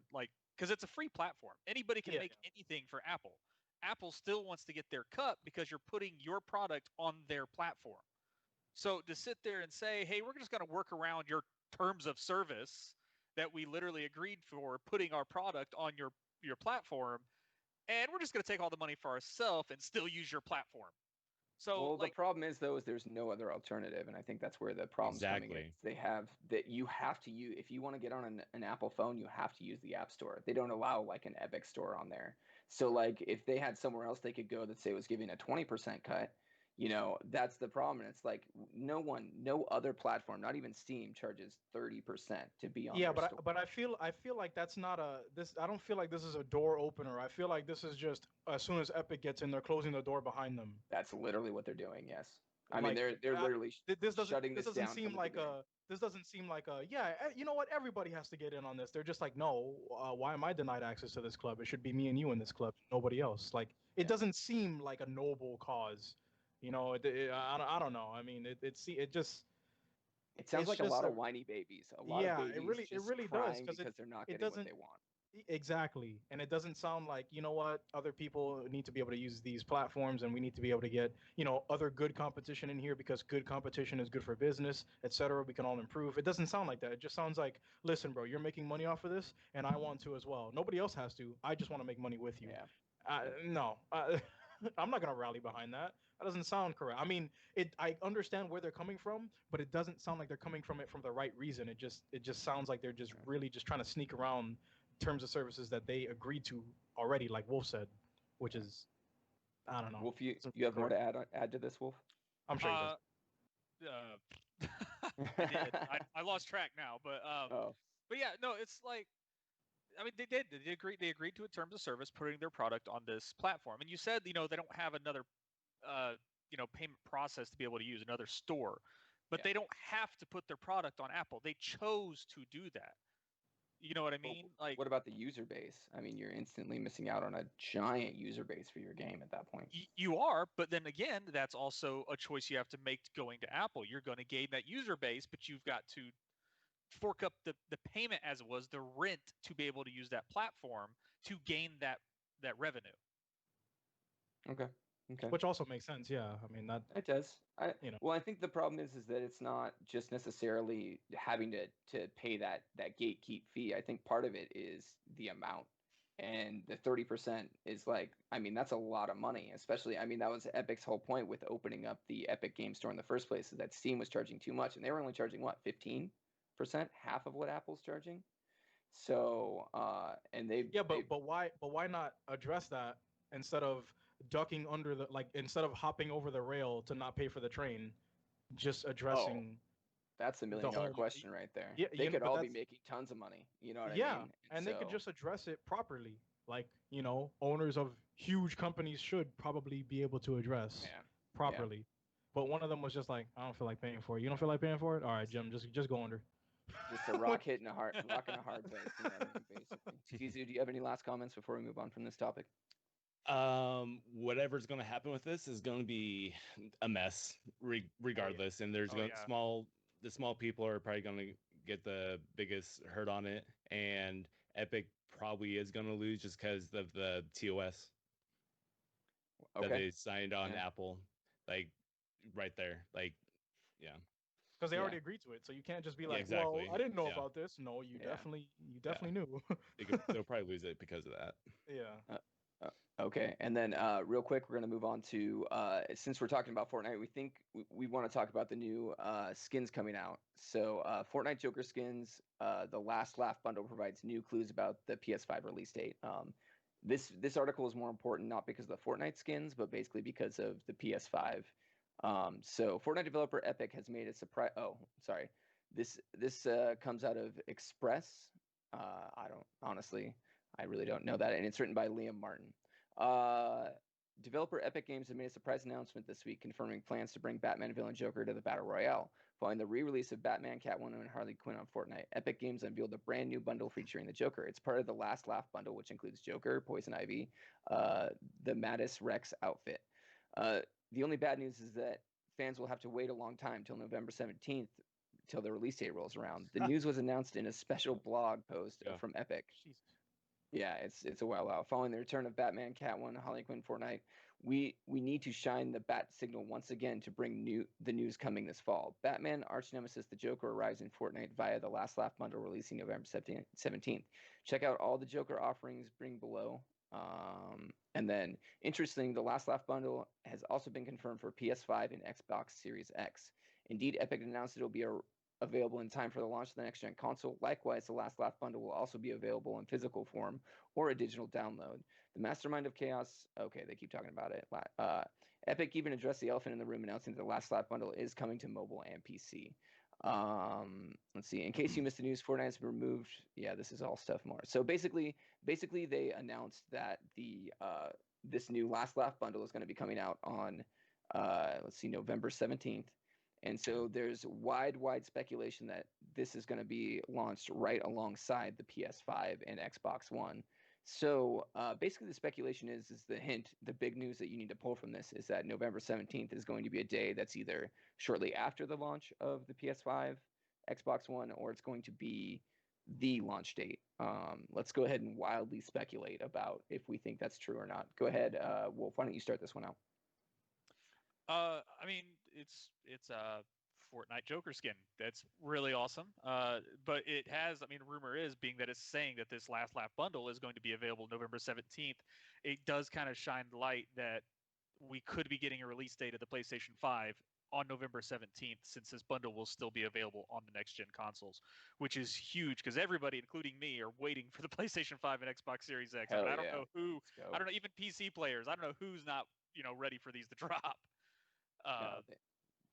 because it's a free platform. Anybody can make anything for Apple. Apple still wants to get their cut because you're putting your product on their platform. So to sit there and say, hey, we're just going to work around your terms of service that we literally agreed for putting our product on your platform, and we're just going to take all the money for ourselves and still use your platform. So, the problem is there's no other alternative, and I think that's where the problem's coming in. They have that you have to use, if you want to get on an Apple phone, you have to use the App Store. They don't allow like an Epic Store on there. So like if they had somewhere else they could go that say was giving a 20% cut, that's the problem. And it's like no other platform, not even Steam, charges 30% to be on. Yeah, but I feel like that's not I don't feel like this is a door opener. I feel like this is just, as soon as Epic gets in, they're closing the door behind them. That's literally what they're doing. Yes, I mean they're literally shutting this down. This doesn't seem like you know what, everybody has to get in on this. They're just like, no, why am I denied access to this club? It should be me and you in this club, nobody else. Like, it doesn't seem like a noble cause. I don't know. I mean, it sounds like a lot of whiny babies. A lot of babies it really does, because they're not getting what they want. Exactly. And it doesn't sound like, you know what, other people need to be able to use these platforms, and we need to be able to get, other good competition in here, because good competition is good for business, etc. We can all improve. It doesn't sound like that. It just sounds like, listen, bro, you're making money off of this, and I want to as well. Nobody else has to. I just want to make money with you. Yeah. No. I'm not going to rally behind that. That doesn't sound correct. I mean, I understand where they're coming from, but it doesn't sound like they're coming from it from the right reason. It just sounds like they're just really just trying to sneak around terms of services that they agreed to already, like Wolf said, which is, I don't know. Wolf, you have more to add to this, Wolf? I'm sure he does. I did. I lost track now, but but yeah, no, it's like, I mean, they agreed to a terms of service putting their product on this platform. And you said, they don't have another, payment process to be able to use, another store, but they don't have to put their product on Apple. They chose to do that. You know what I mean? Like, what about the user base? I mean, you're instantly missing out on a giant user base for your game at that point. You are, but then again, that's also a choice you have to make going to Apple. You're going to gain that user base, but you've got to fork up the payment, as it was the rent, to be able to use that platform to gain that revenue. Okay. Which also makes sense. Yeah, I mean, that it does. Well, I think the problem is that it's not just necessarily having to pay that gatekeep fee. I think part of it is the amount. and the 30% is like, I mean, that's a lot of money, especially, I mean, that was Epic's whole point with opening up the Epic Game Store in the first place, is that Steam was charging too much, and they were only charging what, 15%, half of what Apple's charging. So, and but why not address that instead of ducking under the, like, instead of hopping over the rail to not pay for the train, just addressing that's $1 million whole question right there. Yeah, They could but all be that's making tons of money. You know what I yeah, mean? and they could just address it properly, like, you know, owners of huge companies should probably be able to address properly. But one of them was just like, I don't feel like paying for it. You don't feel like paying for it? All right, Jim, just go under. Just a rock in a hard place. You know what I mean, basically. Zizu, do you have any last comments before we move on from this topic? Whatever's going to happen with this is going to be a mess, regardless. And there's the small people are probably going to get the biggest hurt on it, and Epic probably is going to lose just because of the TOS that they signed on Apple, like right there, like because they already agreed to it, so you can't just be like, well, I didn't know about this. No, you definitely knew. They'll probably lose it because of that. Okay, and then real quick, we're going to move on to, since we're talking about Fortnite, we think we want to talk about the new skins coming out. So Fortnite Joker skins, the Last Laugh bundle provides new clues about the PS5 release date. This article is more important not because of the Fortnite skins, but basically because of the PS5. So Fortnite developer Epic has made a surprise. Oh, sorry. This comes out of Express. I really don't know that, and it's written by Liam Martin. Developer Epic Games has made a surprise announcement this week confirming plans to bring Batman villain Joker to the Battle Royale. Following the re-release of Batman, Catwoman, and Harley Quinn on Fortnite, Epic Games unveiled a brand new bundle featuring the Joker. It's part of the Last Laugh bundle, which includes Joker, Poison Ivy, the Mattis Rex outfit. The only bad news is that fans will have to wait a long time till November 17th till the release date rolls around. The news was announced in a special blog post from Epic. Jesus. Yeah, it's a while out. Following the return of Batman, Catwoman, Harley Quinn, Fortnite, we need to shine the bat signal once again to bring the news coming this fall. Batman arch nemesis the Joker arrives in Fortnite via the Last Laugh bundle releasing November 17th. Check out all the Joker offerings bring below. And then, interesting, the Last Laugh bundle has also been confirmed for PS5 and Xbox Series X. Indeed, Epic announced it will be available in time for the launch of the next-gen console. Likewise, the Last Laugh bundle will also be available in physical form or a digital download. The Mastermind of Chaos, okay, they keep talking about it. Epic even addressed the elephant in the room, announcing that the Last Laugh bundle is coming to mobile and PC. Let's see. In case you missed the news, Fortnite has been removed. Yeah, this is all stuff more. So basically, they announced that this new Last Laugh bundle is going to be coming out on, November 17th. And so there's wide speculation that this is going to be launched right alongside the PS5 and Xbox One. So basically the speculation is the big news that you need to pull from this is that November 17th is going to be a day that's either shortly after the launch of the PS5, Xbox One, or it's going to be the launch date. Let's go ahead and wildly speculate about if we think that's true or not. Go ahead, Wolf, why don't you start this one out? I mean, it's a Fortnite Joker skin. That's really awesome. But it has, I mean, rumor is being that it's saying that this Last Laugh bundle is going to be available November 17th. It does kind of shine light that we could be getting a release date of the PlayStation 5 on November 17th, since this bundle will still be available on the next gen consoles, which is huge because everybody, including me, are waiting for the PlayStation 5 and Xbox Series X. I don't know who, I don't know, even PC players, I don't know who's not, ready for these to drop. No,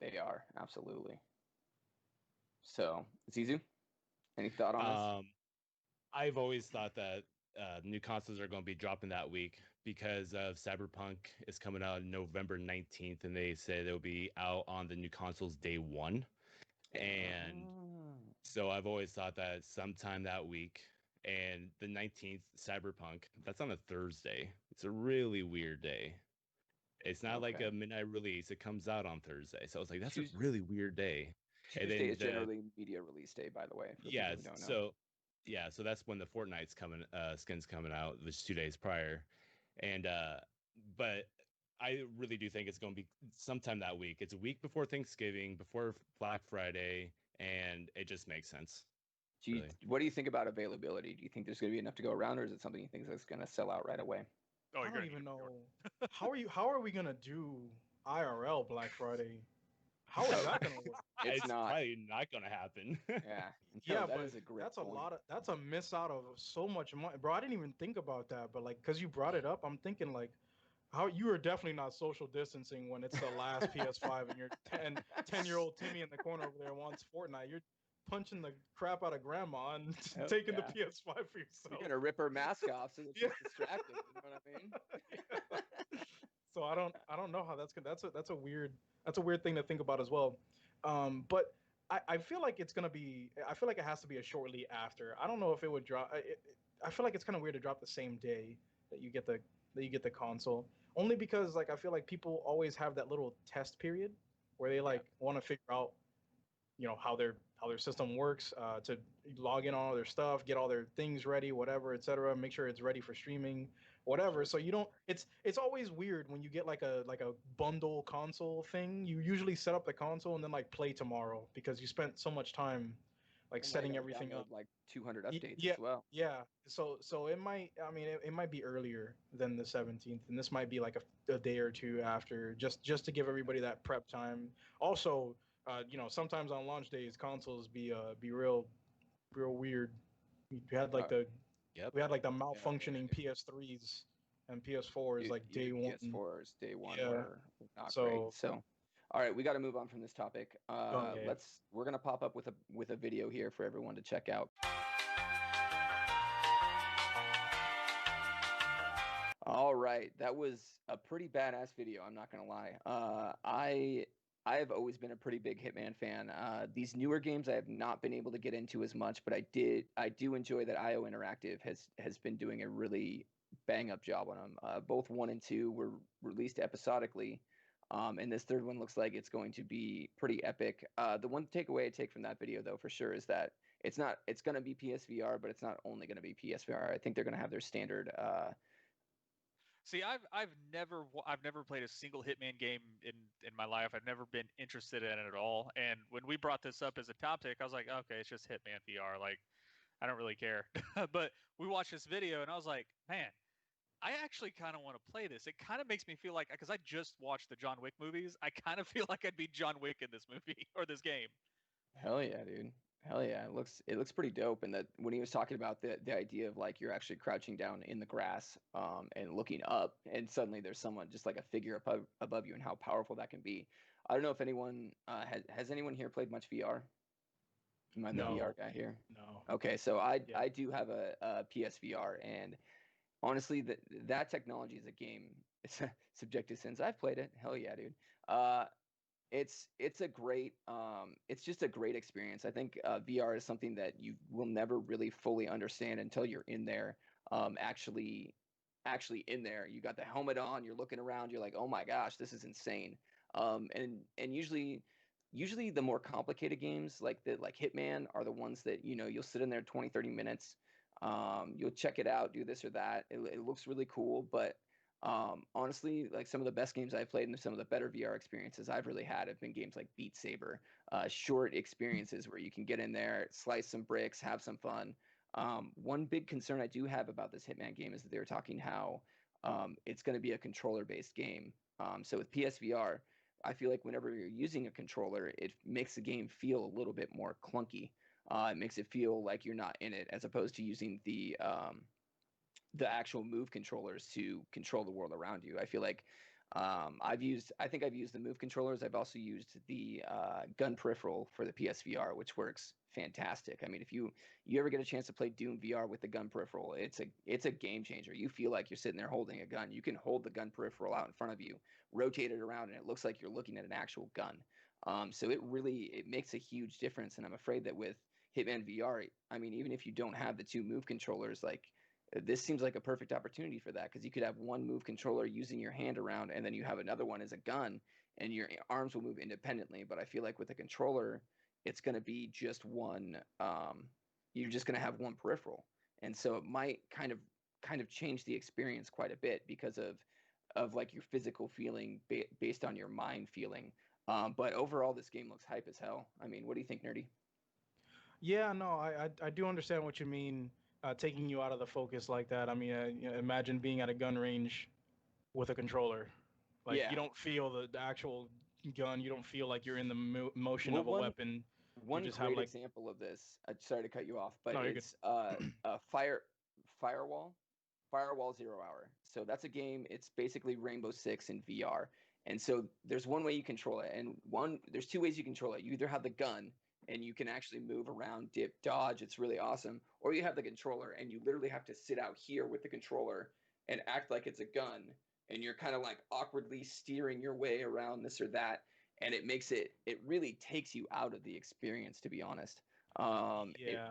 they are, absolutely. So, Zizu, any thought on this? I've always thought that new consoles are going to be dropping that week because of Cyberpunk is coming out November 19th, and they say they'll be out on the new consoles day one. And so I've always thought that sometime that week, and the 19th, Cyberpunk, that's on a Thursday. It's a really weird day. It's not like a midnight release. It comes out on Thursday. So I was like, that's a really weird day. Tuesday is generally media release day, by the way. For people who don't know. So that's when the Fortnite's skins coming out, which is 2 days prior. And but I really do think it's going to be sometime that week. It's a week before Thanksgiving, before Black Friday, and it just makes sense. What do you think about availability? Do you think there's going to be enough to go around, or is it something you think that's going to sell out right away? Oh, I don't even know. How are we gonna do IRL Black Friday? How is that gonna work? It's not. probably not gonna happen. Yeah, that but is a great that's point. that's a miss out of so much money, bro. I didn't even think about that, but like, cause you brought it up, I'm thinking like, how you are definitely not social distancing when it's the last PS5 and you're 10-year-old Timmy in the corner over there wants Fortnite. You're punching the crap out of grandma and taking the PS5 for yourself. You're gonna rip her mask off so that she's distracted. You know what I mean? So I don't know how that's gonna. That's a weird thing to think about as well. But I feel like it's gonna be. I feel like it has to be a shortly after. I don't know if it would drop. I feel like it's kind of weird to drop the same day that you get the console. Only because like I feel like people always have that little test period where they like want to figure out, how their system works, to log in on all their stuff, get all their things ready, whatever, etc. Make sure it's ready for streaming, whatever. So you don't. It's always weird when you get like a bundle console thing. You usually set up the console and then like play tomorrow because you spent so much time like setting everything up. Like 200 updates as well. Yeah. So it might. I mean, it might be earlier than the 17th, and this might be like a day or two after, just to give everybody that prep time. Also, sometimes on launch days consoles be real weird. We had like we had like the malfunctioning PS3s and PS4s like day one. PS4s day one Yeah. were not great. So, all right, we got to move on from this topic. Okay. We're gonna pop up with a video here for everyone to check out. All right, that was a pretty badass video. I'm not gonna lie. I have always been a pretty big Hitman fan. These newer games I have not been able to get into as much, but I do enjoy that IO Interactive has been doing a really bang up job on them. Both 1 and 2 were released episodically, and this third one looks like it's going to be pretty epic. The one takeaway I take from that video, though, for sure, is that it's going to be PSVR, but it's not only going to be PSVR. I think they're going to have their standard. See, I've never played a single Hitman game in my life. I've never been interested in it at all. And when we brought this up as a topic, I was like, okay, it's just Hitman VR. Like, I don't really care. But we watched this video, and I was like, man, I actually kind of want to play this. It kind of makes me feel like, because I just watched the John Wick movies, I kind of feel like I'd be John Wick in this movie or this game. Hell yeah, dude. Hell yeah. It looks pretty dope. And that when he was talking about the idea of like you're actually crouching down in the grass and looking up, and suddenly there's someone just like a figure above you, and how powerful that can be. I don't know if anyone has anyone here played much VR? Am I the VR guy here? No. Okay, so I do have a PSVR, and honestly, that technology is a game. It's a subjective sense. I've played it. Hell yeah, dude. It's a great it's just a great experience. I think VR is something that you will never really fully understand until you're in there. Actually in there, you got the helmet on, you're looking around, you're like, oh my gosh, this is insane. And usually the more complicated games like Hitman are the ones that you'll sit in there 20-30 minutes. You'll check it out, do this or that. It looks really cool, but honestly, like some of the best games I've played and some of the better VR experiences I've really had have been games like Beat Saber, short experiences where you can get in there, slice some bricks, have some fun. One big concern I do have about this Hitman game is that they were talking how it's going to be a controller-based game. So with PSVR, I feel like whenever you're using a controller, it makes the game feel a little bit more clunky. It makes it feel like you're not in it, as opposed to using the actual move controllers to control the world around you. I feel like I think I've used the move controllers. I've also used the gun peripheral for the PSVR, which works fantastic. I mean, if you ever get a chance to play Doom VR with the gun peripheral, it's a game changer. You feel like you're sitting there holding a gun. You can hold the gun peripheral out in front of you, rotate it around, and it looks like you're looking at an actual gun. So it makes a huge difference. And I'm afraid that with Hitman VR, I mean, even if you don't have the two move controllers, like this seems like a perfect opportunity for that, because you could have one move controller using your hand around, and then you have another one as a gun, and your arms will move independently. But I feel like with a controller, it's going to be just one. You're just going to have one peripheral, and so it might kind of change the experience quite a bit because of like your physical feeling based on your mind feeling. But overall, this game looks hype as hell. I mean, what do you think, Nerdy? Yeah, no, I do understand what you mean. Taking you out of the focus like that. I mean, imagine being at a gun range with a controller. Like you Yeah. don't feel the actual gun. You don't feel like you're in the motion Well, of a one weapon. You one just have great like, example of this. Sorry to cut you off, but no, you're good. it's firewall, Firewall Zero Hour. So that's a game. It's basically Rainbow Six in VR. And so there's one way you control it, and there's two ways you control it. You either have the gun and you can actually move around, dip, dodge. It's really awesome. Or you have the controller and you literally have to sit out here with the controller and act like it's a gun, and you're kind of like awkwardly steering your way around this or that, and it really takes you out of the experience, to be honest. Yeah.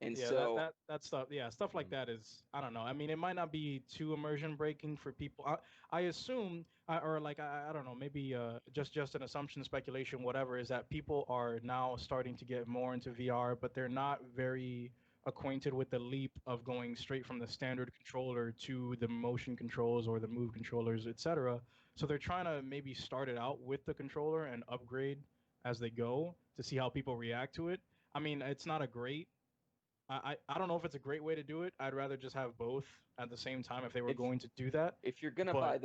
And Yeah, so that stuff. Yeah, stuff like Mhm. that is, I don't know. I mean, it might not be too immersion breaking for people. I assume, or like I don't know, maybe just an assumption, speculation, whatever, is that people are now starting to get more into VR, but they're not very acquainted with the leap of going straight from the standard controller to the motion controls or the move controllers, etc. So they're trying to maybe start it out with the controller and upgrade as they go to see how people react to it. I mean, it's not a great I don't know if it's a great way to do it. I'd rather just have both at the same time if they were if going to do that. if you're gonna But buy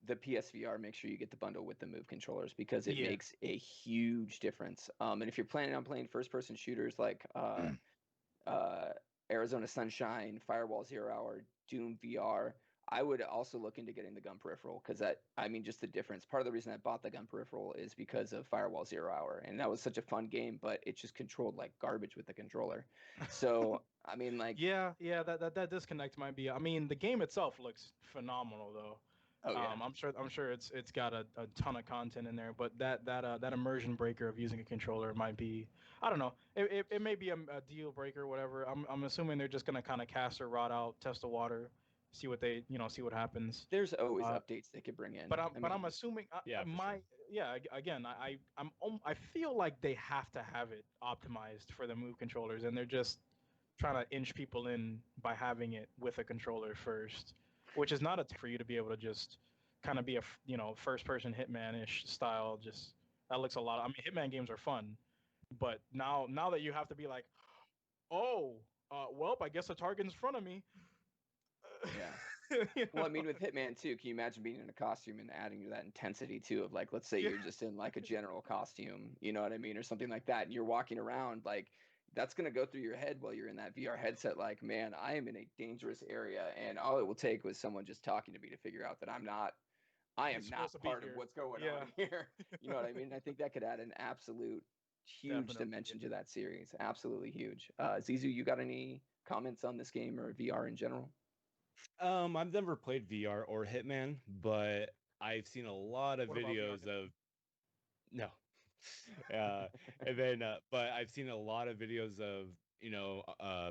the PSVR, make sure you get the bundle with the Move controllers because it yeah, makes a huge difference. And if you're planning on playing first-person shooters like uh, Arizona Sunshine, Firewall Zero Hour, Doom VR, I would also look into getting the gun peripheral because I mean, just the difference. Part of the reason I bought the gun peripheral is because of Firewall Zero Hour, and that was such a fun game, but it just controlled like garbage with the controller. So, I mean, like, yeah, that disconnect might be. I mean, the game itself looks phenomenal though. oh yeah, I'm sure it's got a ton of content in there, but that immersion breaker of using a controller might be, I don't know. It may be a deal breaker, or whatever. I'm assuming they're just gonna kind of cast their rod out, test the water, see what they see what happens. there's always Uh, updates they could bring in. I but mean, I'm assuming Yeah, for my sure. yeah again I feel like they have to have it optimized for the move controllers, and they're just trying to inch people in by having it with a controller first, which is not a for you to be able to just kind of be a first person Hitman ish style. Just that looks a lot. I mean, Hitman games are fun, but now that you have to be like, oh, well, I guess the target's in front of me. yeah. You Well, know? I mean, with Hitman too, can you imagine being in a costume and adding to that intensity too of like, let's say Yeah. you're just in like a general costume, you know what I mean, or something like that, and you're walking around like that's gonna go through your head while you're in that VR headset. Like, man, I am in a dangerous area, and all it will take was someone just talking to me to figure out that I am not Supposed to be part of here. what's going Yeah, on here. You know what I mean? I think that could add an absolute huge definitely. dimension to that series. Absolutely huge. Zizu, you got any comments on this game or VR in general? I've never played VR or Hitman, but I've seen a lot of What about VR? videos of no. uh, and then, but I've seen a lot of videos of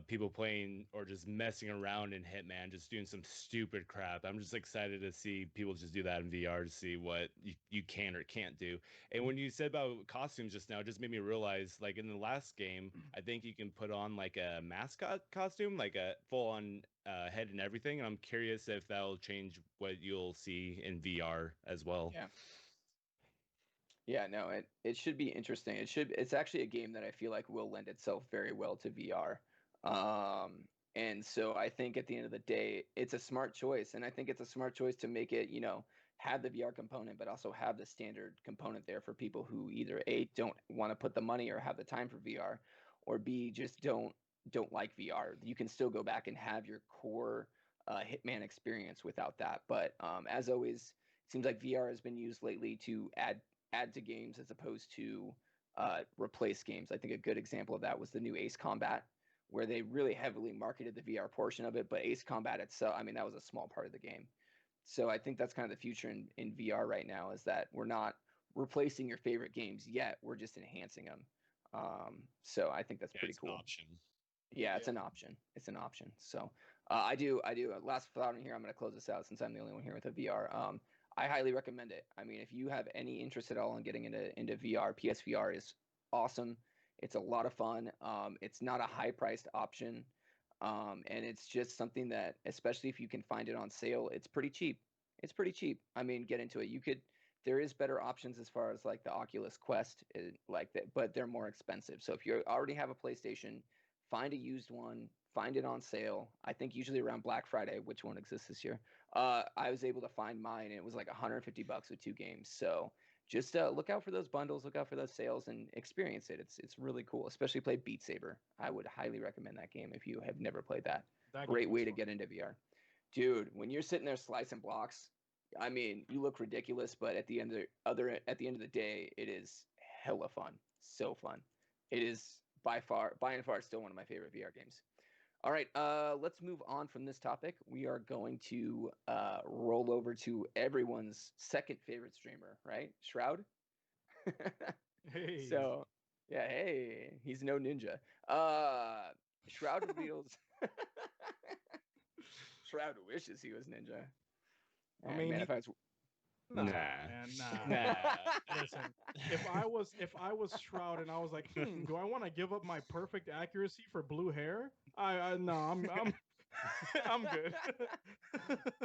people playing or just messing around in Hitman, just doing some stupid crap. I'm just excited to see people just do that in VR to see what you can or can't do. And when you said about costumes just now, it just made me realize, like in the last game, I think you can put on like a mascot costume, like a full on head and everything. And I'm curious if that'll change what you'll see in VR as well. Yeah. Yeah, no, it should be interesting. It's actually a game that I feel like will lend itself very well to VR. And so I think at the end of the day, it's a smart choice. And I think it's a smart choice to make it, have the VR component, but also have the standard component there for people who either A, don't want to put the money or have the time for VR, or B, just don't like VR. You can still go back and have your core Hitman experience without that. But as always, it seems like VR has been used lately to add to games as opposed to replace games. I think a good example of that was the new Ace Combat, where they really heavily marketed the VR portion of it, but Ace Combat itself, I mean, that was a small part of the game. So I think that's kind of the future in VR right now is that we're not replacing your favorite games yet. We're just enhancing them. So I think that's Yeah, pretty it's an cool. option. Yeah, it's Yeah. an option. It's an option. So I do. Last thought in here. I'm going to close this out since I'm the only one here with a VR. I highly recommend it. I mean, if you have any interest at all in getting into VR, PSVR is awesome. It's a lot of fun. It's not a high priced option, and it's just something that, especially if you can find it on sale, it's pretty cheap. It's pretty cheap. I mean, get into it. You could there is better options as far as like the Oculus Quest, like that, but they're more expensive. So if you already have a PlayStation, find a used one, find it on sale. I think usually around Black Friday, which one exists this year. I was able to find mine, and it was like $150 with 2 games. So just look out for those bundles, look out for those sales, and experience it. It's really cool. Especially play Beat Saber. I would highly recommend that game if you have never played that. Great way to get into VR, dude. When you're sitting there slicing blocks, I mean, you look ridiculous, but at the end of the day, it is hella fun. So fun. It is by and far, still one of my favorite VR games. All right, let's move on from this topic. We are going to roll over to everyone's second favorite streamer, right? Shroud. Hey. So, yeah, hey, he's no ninja. Shroud reveals. Shroud wishes he was ninja. I mean, man, if I was. Nah, Nah. man, nah. Nah. Listen, if I was Shroud and I was like, do I want to give up my perfect accuracy for blue hair? No, I'm I'm good.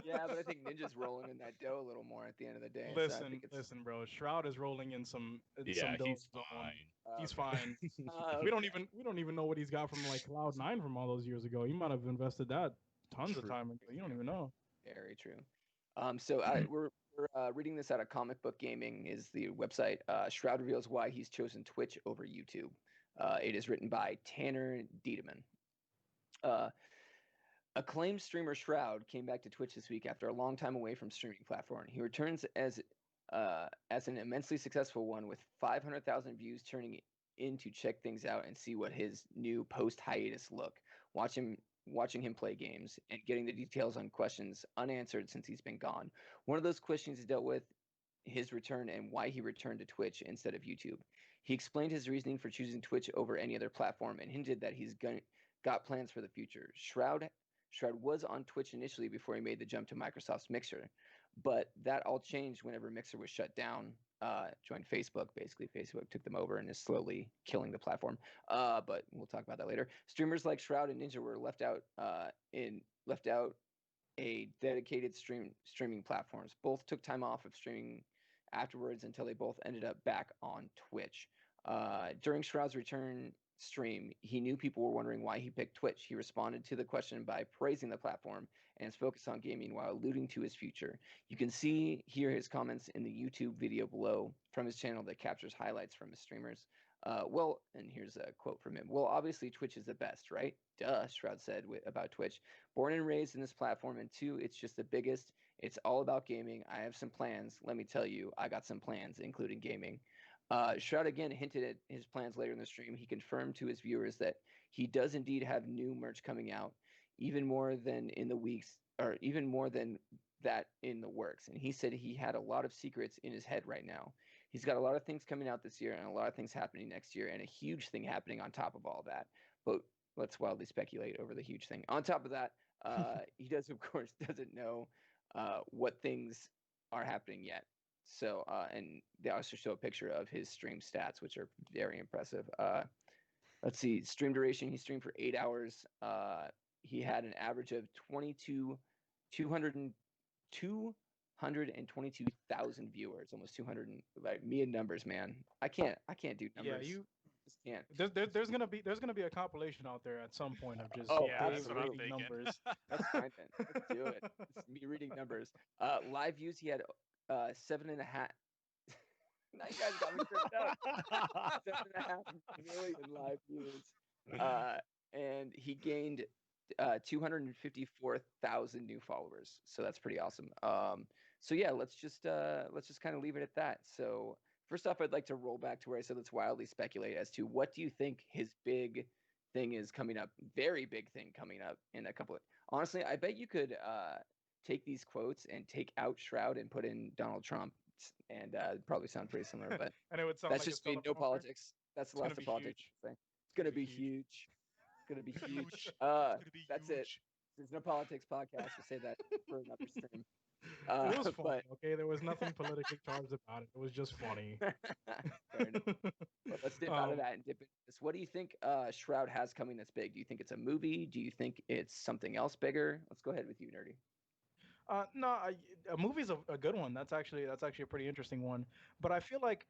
Yeah, but I think Ninja's rolling in that dough a little more at the end of the day. Listen, so I think it's... listen, bro. Shroud is rolling in some Yeah, dough he's zone. fine. He's fine. Okay. We don't even know what he's got from like Cloud9 from all those years ago. He might have invested that tons of time ago. You don't even know. Very true. So we're reading this out of Comic Book Gaming is the website. Shroud reveals why he's chosen Twitch over YouTube. It is written by Tanner Diedemann. Acclaimed streamer Shroud came back to Twitch this week after a long time away from streaming platform. He returns as an immensely successful one with 500,000 views turning in to check things out and see what his new post-hiatus look. Watching him play games and getting the details on questions unanswered since he's been gone. One of those questions dealt with his return and why he returned to Twitch instead of YouTube. He explained his reasoning for choosing Twitch over any other platform and hinted that he's got plans for the future. Shroud was on Twitch initially before he made the jump to Microsoft's Mixer, but that all changed whenever Mixer was shut down. Joined Facebook. Basically, Facebook took them over and is slowly killing the platform. But we'll talk about that later. Streamers like Shroud and Ninja were left out a dedicated streaming platforms. Both took time off of streaming afterwards until they both ended up back on Twitch. During Shroud's return stream, he knew people were wondering why he picked Twitch. He responded to the question by praising the platform and his focus on gaming while alluding to his future. You can hear his comments in the YouTube video below from his channel that captures highlights from his streamers. And here's a quote from him. Well, obviously Twitch is the best, right? Duh, Shroud said about Twitch. Born and raised in this platform, and 2, it's just the biggest. It's all about gaming. I have some plans. Let me tell you, I got some plans, including gaming. Shroud again hinted at his plans later in the stream. He confirmed to his viewers that he does indeed have new merch coming out, even more than that in the works. And he said he had a lot of secrets in his head right now. He's got a lot of things coming out this year and a lot of things happening next year and a huge thing happening on top of all that. But let's wildly speculate over the huge thing. On top of that, he doesn't know what things are happening yet. So, and they also show a picture of his stream stats, which are very impressive. Let's see, stream duration. He streamed for 8 hours. He had an average of 222,000 viewers, almost 200. Like me and numbers, man. I can't do numbers. Yeah, you just can't. There's gonna be a compilation out there at some point of just that's what I'm thinking. numbers. That's fine then. Let's do it. It's me reading numbers. Live views. He had 7.5. Now you guys got me tripped up. 7.5 million live views. And he gained 254,000 new followers. So that's pretty awesome. So yeah, let's just kind of leave it at that. So first off, I'd like to roll back to where I said let's wildly speculate as to what do you think his big thing is coming up? Very big thing coming up in a couple of. Honestly, I bet you could take these quotes and take out Shroud and put in Donald Trump, and probably sound pretty similar. But and it would sound that's like just me. No politics. That's the last of politics. It's gonna be huge. It's gonna be huge. That's it. There's no politics podcast. We'll save that for another stream. It was funny, okay? There was nothing politically charged about it. It was just funny. Fair enough. But let's dip out of that and dip into this. What do you think Shroud has coming that's big? Do you think it's a movie? Do you think it's something else bigger? Let's go ahead with you, Nerdy. No, a movie's a good one. That's actually a pretty interesting one. But I feel like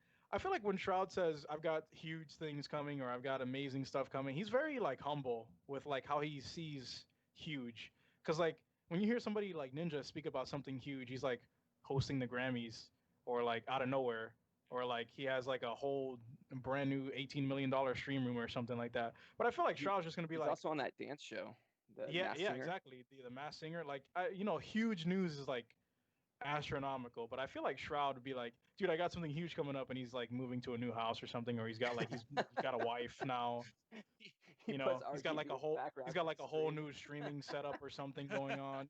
when Shroud says I've got huge things coming or I've got amazing stuff coming, he's very like humble with like how he sees huge. Because like when you hear somebody like Ninja speak about something huge, he's like hosting the Grammys or like out of nowhere or like he has like a whole brand new $18 million stream room or something like that. But I feel like He, Shroud's just gonna be he's like, also on that dance show, the yeah, Masked yeah, Singer. exactly. The Mass Singer, like huge news is like astronomical. But I feel like Shroud would be like, dude, I got something huge coming up, and he's like moving to a new house or something, or he's got a wife now. He puts He's got RGB like in a the whole background he's got for the like a whole stream. new streaming setup or something going on.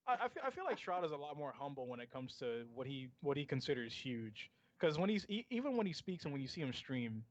I feel like Shroud is a lot more humble when it comes to what he considers huge. Because even when he speaks and when you see him stream,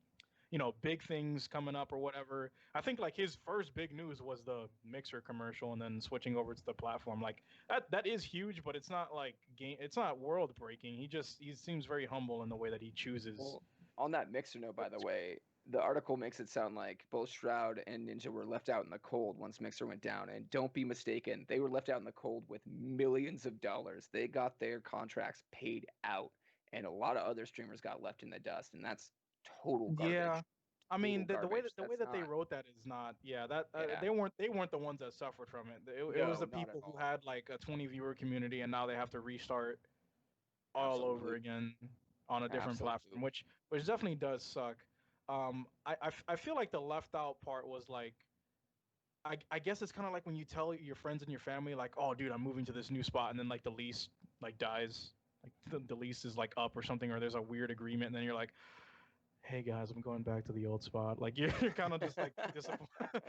big things coming up or whatever. I think like his first big news was the Mixer commercial and then switching over to the platform. Like that is huge, but it's not like it's not world breaking. He seems very humble in the way that he chooses. Well, on that Mixer note, by the way, the article makes it sound like both Shroud and Ninja were left out in the cold once Mixer went down. And don't be mistaken, they were left out in the cold with millions of dollars. They got their contracts paid out, and a lot of other streamers got left in the dust, and that's total Yeah. garbage. I Total mean, the way garbage. that That's they not. wrote that is not. Yeah, that Yeah. they weren't the ones that suffered from it. It was No, the not at people who all. had like a 20 viewer community and now they have to restart all over Absolutely. again on a different platform, Absolutely. which definitely does suck. I feel like the left out part was like I guess it's kind of like when you tell your friends and your family like, oh dude, I'm moving to this new spot, and then like the lease like dies, like the lease is like up or something, or there's a weird agreement, and then you're like, hey guys, I'm going back to the old spot. Like you're kind of just like disappointed,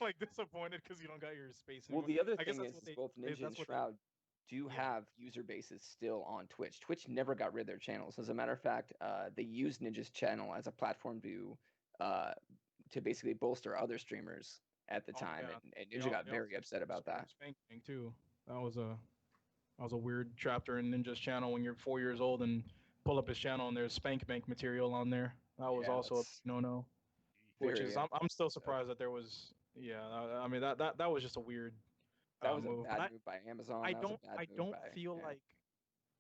like disappointed because you don't got your space Well, anymore. the other I guess thing that's is, what both Ninja and that's what they Shroud do yeah. have user bases still on Twitch. Twitch never got rid of their channels. As a matter of fact, they used Ninja's channel as a platform uh, to basically bolster other streamers at the Oh time, yeah, and Ninja got they also very upset about supported that. Spank Bank too. That was a weird chapter in Ninja's channel when you're 4 years old and pull up his channel and there's Spank Bank material on there. That was Yeah, also a that's no-no. Which very is I'm still surprised that there was yeah. I mean that was just a weird that was a move. But bad move by Amazon. I That was a don't bad I move don't by feel yeah. like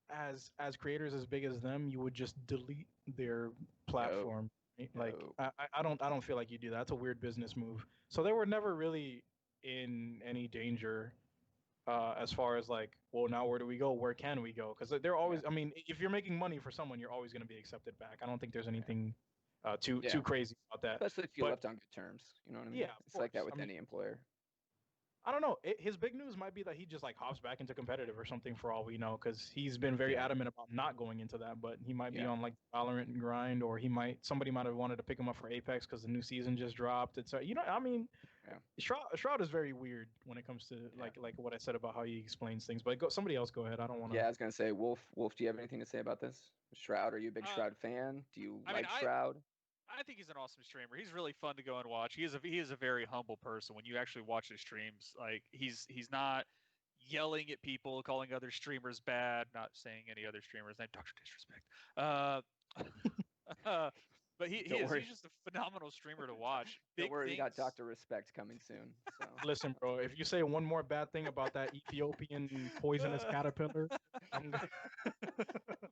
as creators as big as them, you would just delete their No, platform. Right? Like no. I don't feel like you do that. That's a weird business move. So they were never really in any danger as far as like, well, now where do we go? Where can we go? Because they're Yeah, always. I mean, if you're making money for someone, you're always going to be accepted back. I don't think there's yeah, anything too yeah. crazy about that. Especially if you But left on good terms. You know what I mean? yeah, of It's like that course. I with mean, any employer. I don't know. His big news might be that he just like hops back into competitive or something for all we know, because he's been very Yeah, adamant about not going into that. But he might be yeah, on like Valorant grind, or somebody might have wanted to pick him up for Apex because the new season just dropped. It's I mean, yeah, Shroud is very weird when it comes to yeah. like what I said about how he explains things. But somebody else go ahead. I don't want Yeah, to. I was gonna say, Wolf. Wolf, do you have anything to say about this? Shroud, are you a big Uh, Shroud fan? Do you I mean, like Shroud? I think he's an awesome streamer. He's really fun to go and watch. He is a very humble person. When you actually watch his streams, like he's not yelling at people, calling other streamers bad. Not saying any other streamers name, Doctor Disrespect. Uh, but Don't he's worry, just a phenomenal streamer to watch. don't Big worry. We got things. Doctor Respect coming soon. So Listen, bro. If you say one more bad thing about that Ethiopian poisonous caterpillar, I'm gonna.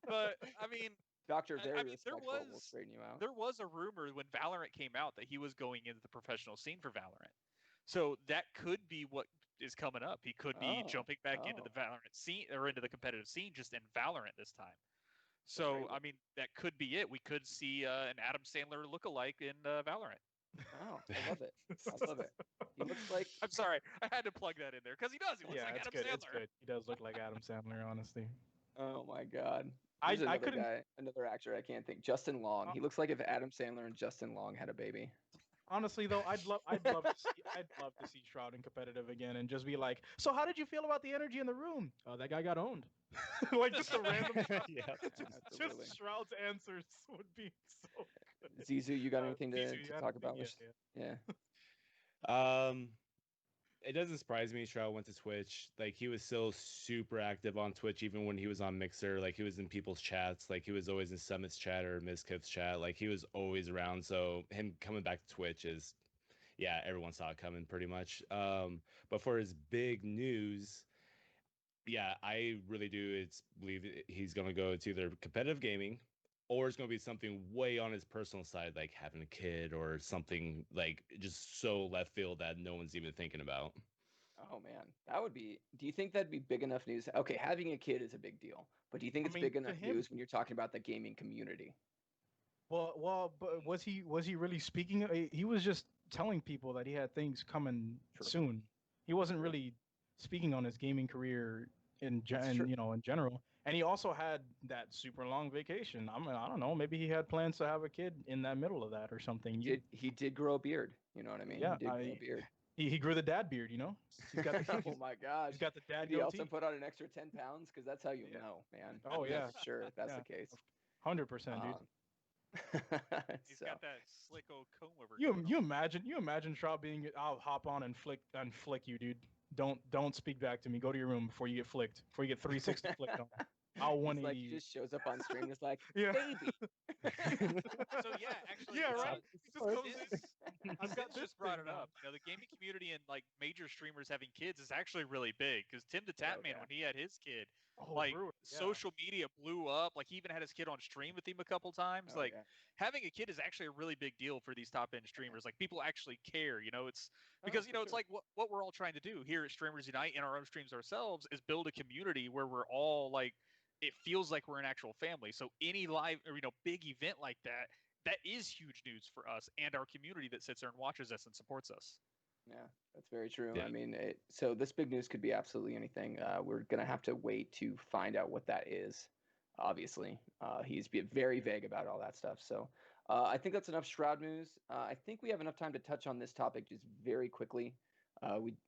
But I mean, Doctor, very I mean, respectful. We'll straighten you out. there was a rumor when Valorant came out that he was going into the professional scene for Valorant. So that could be what is coming up. He could be Oh, jumping back into oh, the Valorant scene or into the competitive scene just in Valorant this time. that's So great. I mean, that could be it. We could see an Adam Sandler lookalike in Valorant. Oh, I love it. I love it. He looks like I'm sorry, I had to plug that in there because he does. He looks Yeah, like it's Adam good. It's Sandler. good. He does look like Adam Sandler, honestly. oh my God. I There's I another couldn't guy, another actor I can't think. Justin Long. uh, He looks like if Adam Sandler and Justin Long had a baby. honestly though. I'd love to see Shroud in competitive again and just be like, so how did you feel about the energy in the room? Oh, that guy got owned. Like just a random Shroud. Yeah. Absolutely. Just Shroud's answers would be so good. Zizu, you got anything Zizu, to you had talk about? anything? Yeah, Yeah. Um, it doesn't surprise me Shroud went to Twitch. Like he was still super active on Twitch even when he was on Mixer. Like he was in people's chats. Like he was always in Summit's chat or Mizkif's chat. Like he was always around. So him coming back to Twitch is yeah, everyone saw it coming pretty much. But for his big news, Yeah, I really do. Believe he's gonna go to either competitive gaming, or it's gonna be something way on his personal side, like having a kid or something like just so left field that no one's even thinking about. Oh man, that would be. Do you think that'd be big enough news? Okay, having a kid is a big deal, but do you think I it's mean, big to enough him, news when you're talking about the gaming community? but was he really speaking? He was just telling people that he had things coming True. soon. He wasn't True. really speaking on his gaming career That's true. in general. And he also had that super long vacation. I don't know. Maybe he had plans to have a kid in that middle of that or something. He did grow a beard. You know what I mean? Yeah, He did grow a beard. he grew the dad beard. You know, he's got the Oh my gosh. he's got the dad Did he also goatee. put on an extra 10 pounds? Because that's how you Yeah. know, man. Oh You know yeah, for sure if that's yeah, the case. 100%, dude. He's So, got that slick old comb over. You imagine Shroud being I'll hop on and flick you, dude. Don't speak back to me. Go to your room before you get flicked. Before you get 360 flicked on. I'll he's 180 like, you. just shows up on stream. It's like, Yeah. baby. So yeah, actually, Yeah, right. He just comes in. I've got Since this just brought thing it up. You know, the gaming community and like major streamers having kids is actually really big because Tim the Tap Man, yeah. when he had his kid, Oh, like Brewer, yeah. social media blew up. Like he even had his kid on stream with him a couple times. Oh, like yeah. having a kid is actually a really big deal for these top end streamers. Like people actually care. You know, it's Oh, because for it's sure. like what we're all trying to do here at Streamers Unite in our own streams ourselves is build a community where we're all like. It feels like we're an actual family. So any live or big event like that is huge news for us and our community that sits there and watches us and supports us. Yeah, that's very true. Yeah. I mean, so this big news could be absolutely anything. We're gonna have to wait to find out what that is. Obviously, he's very vague about all that stuff. So I think that's enough Shroud news. I think we have enough time to touch on this topic just very quickly.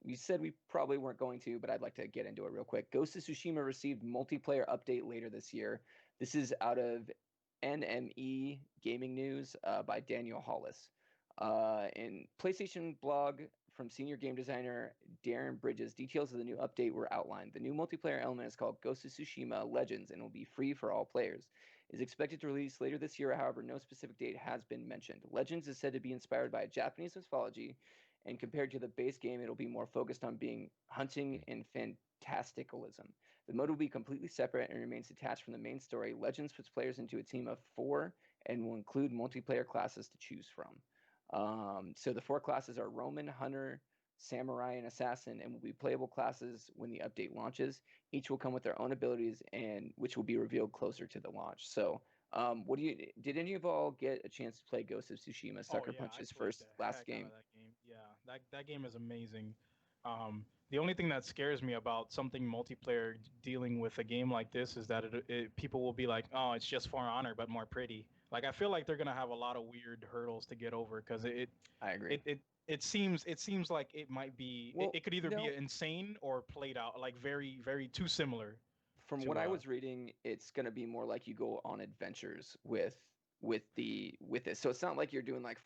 We said we probably weren't going to, but I'd like to get into it real quick. Ghost of Tsushima received multiplayer update later this year. This is out of NME Gaming News by Daniel Hollis. In PlayStation blog from senior game designer Darren Bridges, details of the new update were outlined. The new multiplayer element is called Ghost of Tsushima Legends and will be free for all players. It is expected to release later this year, however, no specific date has been mentioned. Legends is said to be inspired by Japanese mythology, and compared to the base game, it'll be more focused on being hunting and fantasticalism. The mode will be completely separate and remains detached from the main story. Legends puts players into a team of 4 and will include multiplayer classes to choose from. So the 4 classes are Roman, Hunter, Samurai, and Assassin, and will be playable classes when the update launches. Each will come with their own abilities, and which will be revealed closer to the launch. So, did any of y'all get a chance to play Ghost of Tsushima, Sucker I Punch's played first the last heck game? out of that game. Yeah, that game is amazing. The only thing that scares me about something multiplayer dealing with a game like this is that people will be like, "Oh, it's just For Honor but more pretty." Like I feel like they're gonna have a lot of weird hurdles to get over because I agree. it seems like it might be Well, it could either be insane or played out like very very too similar from to what I was reading, it's going to be more like you go on adventures with this. So it's not like you're doing like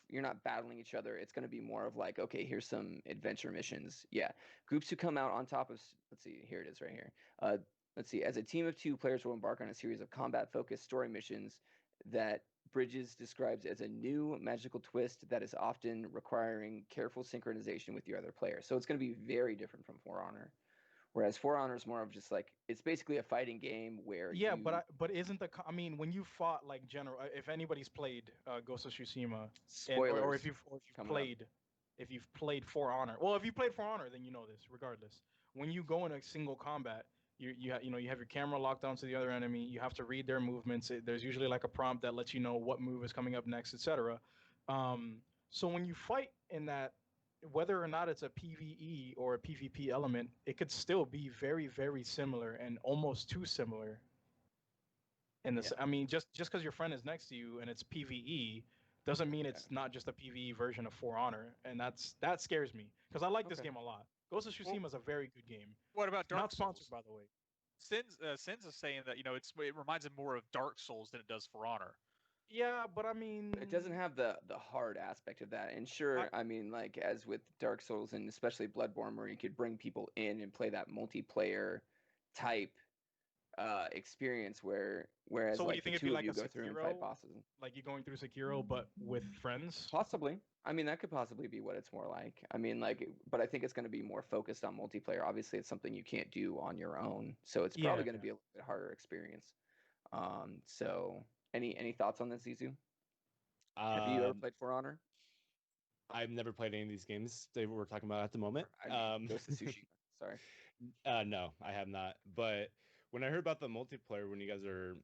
you're not battling each other. It's going to be more of like, okay, here's some adventure missions. Yeah. Groups who come out on top of, let's see, here it is right here. Let's see, as a team of 2 players will embark on a series of combat focused story missions that Bridges describes as a new magical twist that is often requiring careful synchronization with your other players. So it's going to be very different from For Honor. Whereas For Honor is more of just like it's basically a fighting game where but isn't I mean when you fought like general if anybody's played Ghost of Tsushima spoilers or if you've played For Honor, well, if you played For Honor, then you know this. Regardless, when you go in a single combat, you have your camera locked onto the other enemy. You have to read their movements. There's usually like a prompt that lets you know what move is coming up next, etc. So when you fight in that, whether or not it's a PvE or a PvP element, it could still be very, very similar and almost too similar. I mean, just because your friend is next to you and it's PvE doesn't mean it's not just a PvE version of For Honor, and that scares me because I like this game a lot. Ghost of Tsushima is a very good game. What about Dark Not sponsored, Souls? by the way. Sins is saying that it reminds him more of Dark Souls than it does For Honor. Yeah, but I mean, it doesn't have the hard aspect of that. And sure, I mean, like as with Dark Souls and especially Bloodborne, where you could bring people in and play that multiplayer type experience whereas So what do you like the think it'd two be of like you a go through and fight Sekiro? bosses. Like you going through Sekiro, but with friends? Possibly. I mean, that could possibly be what it's more like. I mean, like, but I think it's going to be more focused on multiplayer. Obviously, it's something you can't do on your own, so it's Yeah, probably going to yeah. be a little bit harder experience. So any thoughts on this, Zizu? Have you ever Um, played For Honor? I've never played any of these games that we're talking about at the moment. I mean, Ghost of Tsushima. Sorry. No, I have not. But when I heard about the multiplayer when you guys are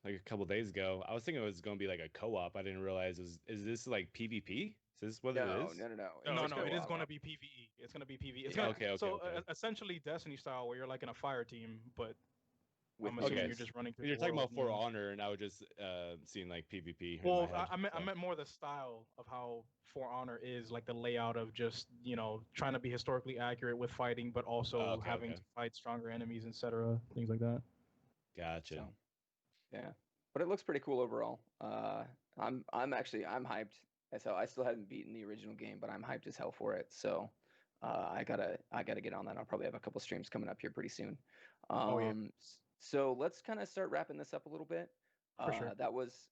like a couple days ago, I was thinking it was going to be like a co-op. I didn't realize is this like PvP? Is this what it No, is? no, no, no. No, No, it's no, it is co-op. going to be PvE. It's going to be PvE. It's Yeah. gonna, Okay, okay, so okay. essentially Destiny style, where you're like in a fire team, but With I'm assuming Okay, you're just running through you're the talking world. about For yeah. Honor, and I was just seeing like PvP in my Well, head. I meant more the style of how For Honor is, like the layout of just trying to be historically accurate with fighting, but also Okay, having okay. to fight stronger enemies, etc. Things like that. Gotcha. so, yeah, but it looks pretty cool overall. I'm hyped. So I still haven't beaten the original game, but I'm hyped as hell for it. So I gotta get on that. I'll probably have a couple streams coming up here pretty soon. Oh yeah, So let's kind of start wrapping this up a little bit. for sure. That was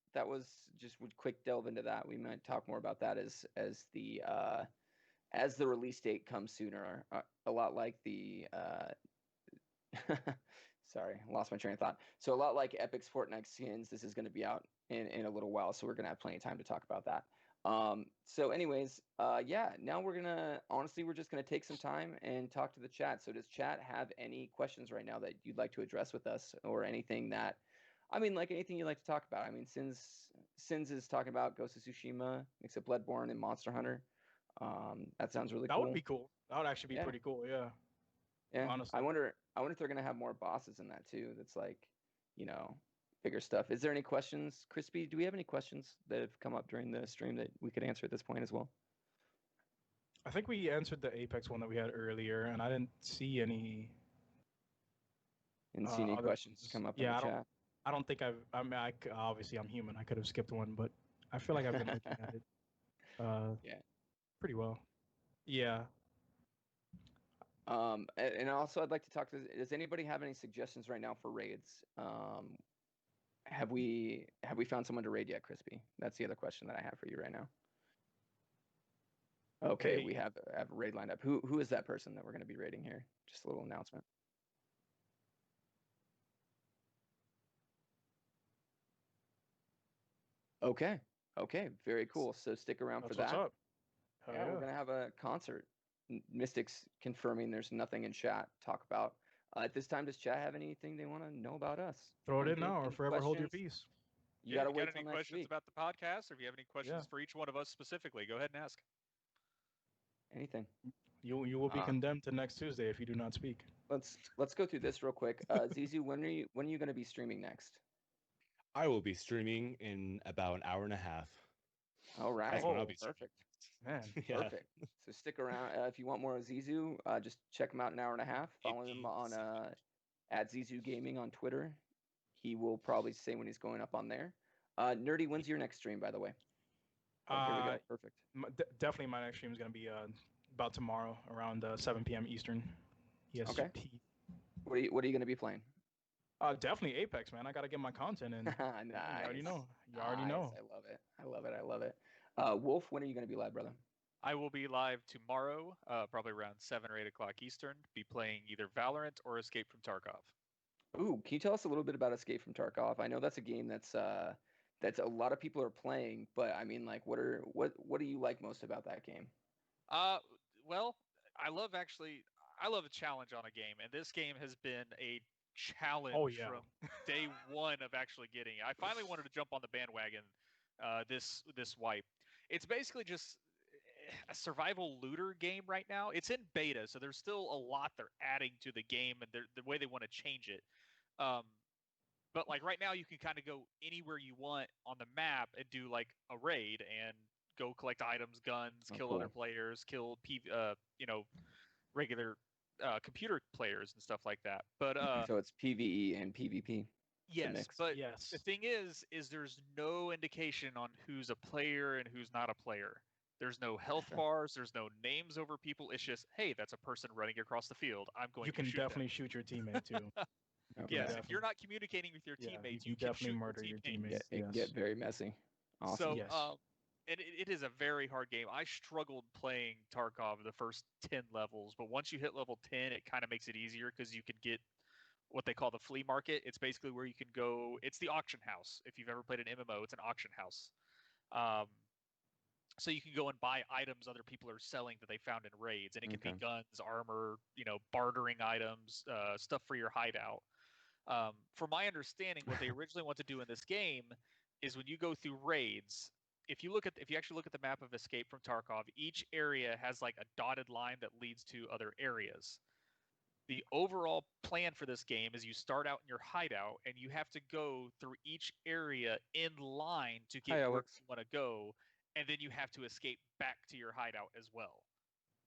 just a quick delve into that. We might talk more about that as the release date comes sooner. A lot like the sorry, lost my train of thought. So a lot like Epic's Fortnite skins, this is going to be out in a little while, so we're going to have plenty of time to talk about that. So anyways, yeah, now we're just going to take some time and talk to the chat. So does chat have any questions right now that you'd like to address with us, or anything that, I mean, like anything you'd like to talk about? I mean, Sins is talking about Ghost of Tsushima, mix of Bloodborne and Monster Hunter. That sounds really That cool. would be cool. That would actually be Yeah. pretty cool. Yeah. Yeah, Honestly. I wonder if they're gonna have more bosses in that too. That's like, you know, bigger stuff. Is there any questions, Crispy? Do we have any questions that have come up during the stream that we could answer at this point as well? I think we answered the Apex one that we had earlier, and I didn't see any. Didn't see any Other questions ones. come up in Yeah, the chat. I don't think I've. I mean, obviously I'm human. I could have skipped one, but I feel like I've been looking at it. Yeah. Pretty well. Yeah. And also I'd like to talk to. Does anybody have any suggestions right now for raids? Have we found someone to raid yet, Crispy? That's the other question that I have for you right now. Okay, Hey. we have a raid lined up. Who is that person that we're going to be raiding here? Just a little announcement. Okay. Okay. Very cool. So stick around for That's what's that. up. Hell Yeah, we're gonna have a concert. Mystics confirming there's nothing in chat to talk about. At this time, does chat have anything they want to know about us? Throw it in Anything? now, or Any forever hold your questions? peace. You Yeah, gotta if you wait got till any next questions week. about the podcast, or if you have any questions Yeah. for each one of us specifically, go ahead and ask. Anything? You will be Uh, condemned to next Tuesday if you do not speak. let's go through this real quick. Zizu, when are you gonna be streaming next? I will be streaming in about an hour and a half. All right. That's when I'll Oh, be streaming. Perfect. Man. Yeah. Perfect. So stick around. If you want more of Zizu, just check him out in an hour and a half. Follow him on at Zizu Gaming on Twitter. He will probably say when he's going up on there. Nerdy, when's your next stream, by the way? Oh, here we go. Perfect. Definitely my next stream is going to be about tomorrow around 7 p.m. Eastern. EST. Okay. What are you going to be playing? Definitely Apex, man. I got to get my content in. Nice. You already know. You already know. I love it. I love it. I love it. Wolf, when are you going to be live, brother? I will be live tomorrow, probably around 7 or 8 o'clock Eastern, be playing either Valorant or Escape from Tarkov. Ooh, can you tell us a little bit about Escape from Tarkov? I know that's a game that's a lot of people are playing, but I mean, like, what do you like most about that game? Well, I love a challenge on a game, and this game has been a challenge from day one of actually getting it. I finally wanted to jump on the bandwagon this wipe. It's basically just a survival looter game right now. It's in beta, so there's still a lot they're adding to the game and the way they want to change it. But like right now, you can kind of go anywhere you want on the map and do like a raid and go collect items, guns, kill cool. other players, kill regular computer players and stuff like that. But so it's PvE and PvP. Yes, but yes. The thing is there's no indication on who's a player and who's not a player. There's no health bars. There's no names over people. It's just, hey, that's a person running across the field. I'm going. You to can shoot definitely them. shoot your teammate too. Okay. Yes, if Definitely. you're not communicating with your Yeah, teammates, you you can definitely shoot murder your teammates. It can Yes. get very messy. Awesome. So, Yes. and it is a very hard game. I struggled playing Tarkov the first 10 levels, but once you hit level 10, it kind of makes it easier because you could get what they call the flea market. It's basically where you can go. It's the auction house. If you've ever played an MMO, it's an auction house. Um, so you can go and buy items other people are selling that they found in raids, and it can Okay. be guns, armor, bartering items, stuff for your hideout. From my understanding, what they originally want to do in this game is when you go through raids, if you actually look at the map of Escape from Tarkov, each area has like a dotted line that leads to other areas. The overall plan for this game is you start out in your hideout and you have to go through each area in line to get Hi, where Alex. you want to go, and then you have to escape back to your hideout as well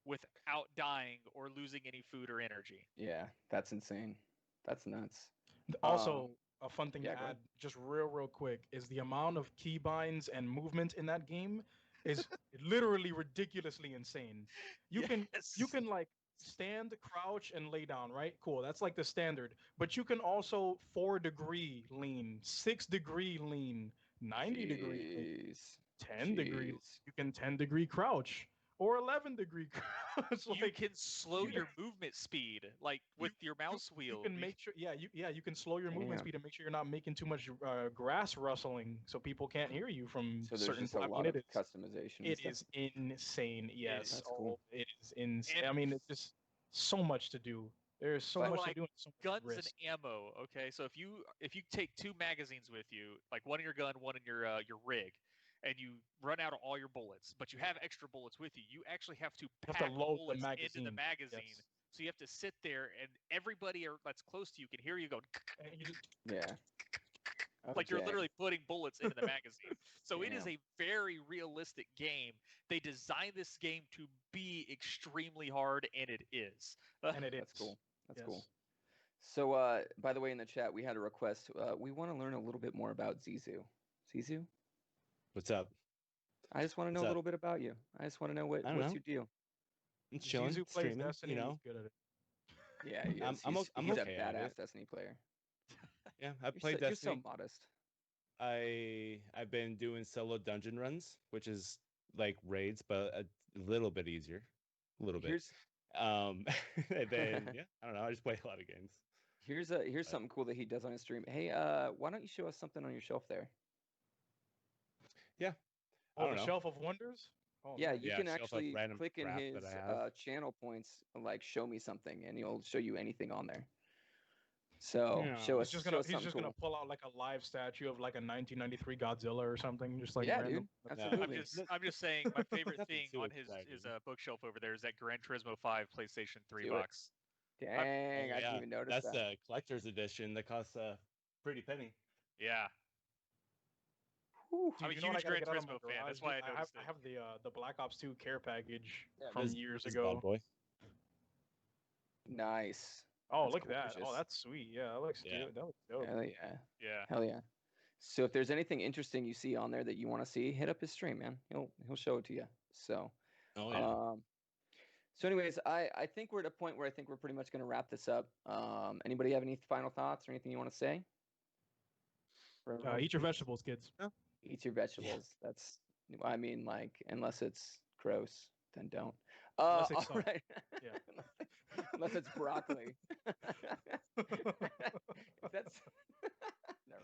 without dying or losing any food or energy. Yeah, that's insane. That's nuts. Also, a fun thing yeah, to go ahead. add, just real quick, is the amount of keybinds and movement in that game is literally ridiculously insane. You can like stand, crouch, and lay down, right? Cool. That's like the standard. But you can also 4-degree lean, 6-degree lean, 90-degree lean, Jeez. 10-degree. Jeez. You can 10-degree crouch or 11-degree crouch. You can slow your movement speed, like with your mouse wheel. You can make sure, you can slow your movement Damn. speed and make sure you're not making too much grass rustling, so people can't hear you from So there's certain. just a lot of customization. and It stuff. is insane. Yes, That's cool. it is insane. And- I mean, it's just so much to do. There's so But, much to like, do. And so much guns risk. and ammo. Okay, so if you take 2 magazines with you, like one in your gun, one in your rig, and you run out of all your bullets, but you have extra bullets with you, you actually have to have pack to load the bullets into the magazine. magazine. Yes. So you have to sit there, and everybody that's close to you can hear you go. And you just- Yeah. Like you're Okay. literally putting bullets into the magazine. So it is Damn. a very realistic game. They designed this game to be extremely hard, and it is. and it is. That's cool. That's Yes. cool. So, by the way, in the chat, we had a request. We want to learn a little bit more about Zizu. Zizu? What's up? I just want to know What's a up? little bit about you. I just want to know I don't what's know. your deal. I'm chilling, Zizu plays streaming. Destiny. You and know, he's good at it. Yeah, he is. I'm he's okay a at badass it. Destiny player. yeah, I've You're played so, Destiny. You're so modest. I've been doing solo dungeon runs, which is like raids, but a little bit easier, a little bit. Here's And then yeah, I don't know. I just play a lot of games. here's But- something cool that he does on his stream. Hey, why don't you show us something on your shelf there? I Oh, don't the know. Shelf of Wonders. Oh, Yeah, man. you Yeah, can shelf of actually random click in crap his that I have. channel points, like show me something, and he'll show you anything on there. So Yeah. show us He's something just cool. gonna pull out like a live statue of like a 1993 Godzilla or something, just like Yeah, random. dude. That's No, Absolutely. I'm just saying my favorite Nothing thing too on his exciting. bookshelf over there is that Gran Turismo 5 PlayStation 3 Do it. box. Dang, Oh, I yeah, didn't even notice that's that. the collector's edition that costs a pretty penny. Yeah, Whew. I'm a Dude, you know what I huge gotta Gran get out of my Turismo fan. That's garage, why dude? I noticed I it. have the Black Ops 2 care package Yeah, from years this ago. bad boy. Nice. Oh, That's look at that! Oh, gorgeous. that's sweet. Yeah, that looks Yeah. good. That looks dope. Hell yeah. Yeah. Hell yeah. So if there's anything interesting you see on there that you want to see, hit up his stream, man. He'll show it to you. So Oh yeah. so anyways, I think we're at a point where I think we're pretty much gonna wrap this up. Anybody have any final thoughts or anything you want to say? Eat your vegetables, kids. Eat your vegetables. That's, I mean, like, unless it's gross, then don't. Unless it's all right. Yeah. Unless it's broccoli. If that's never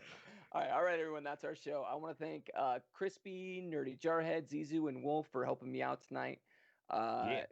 mind. All right, everyone. That's our show. I want to thank Crispy, Nerdy Jarhead, Zizu, and Wolf for helping me out tonight. Yeah.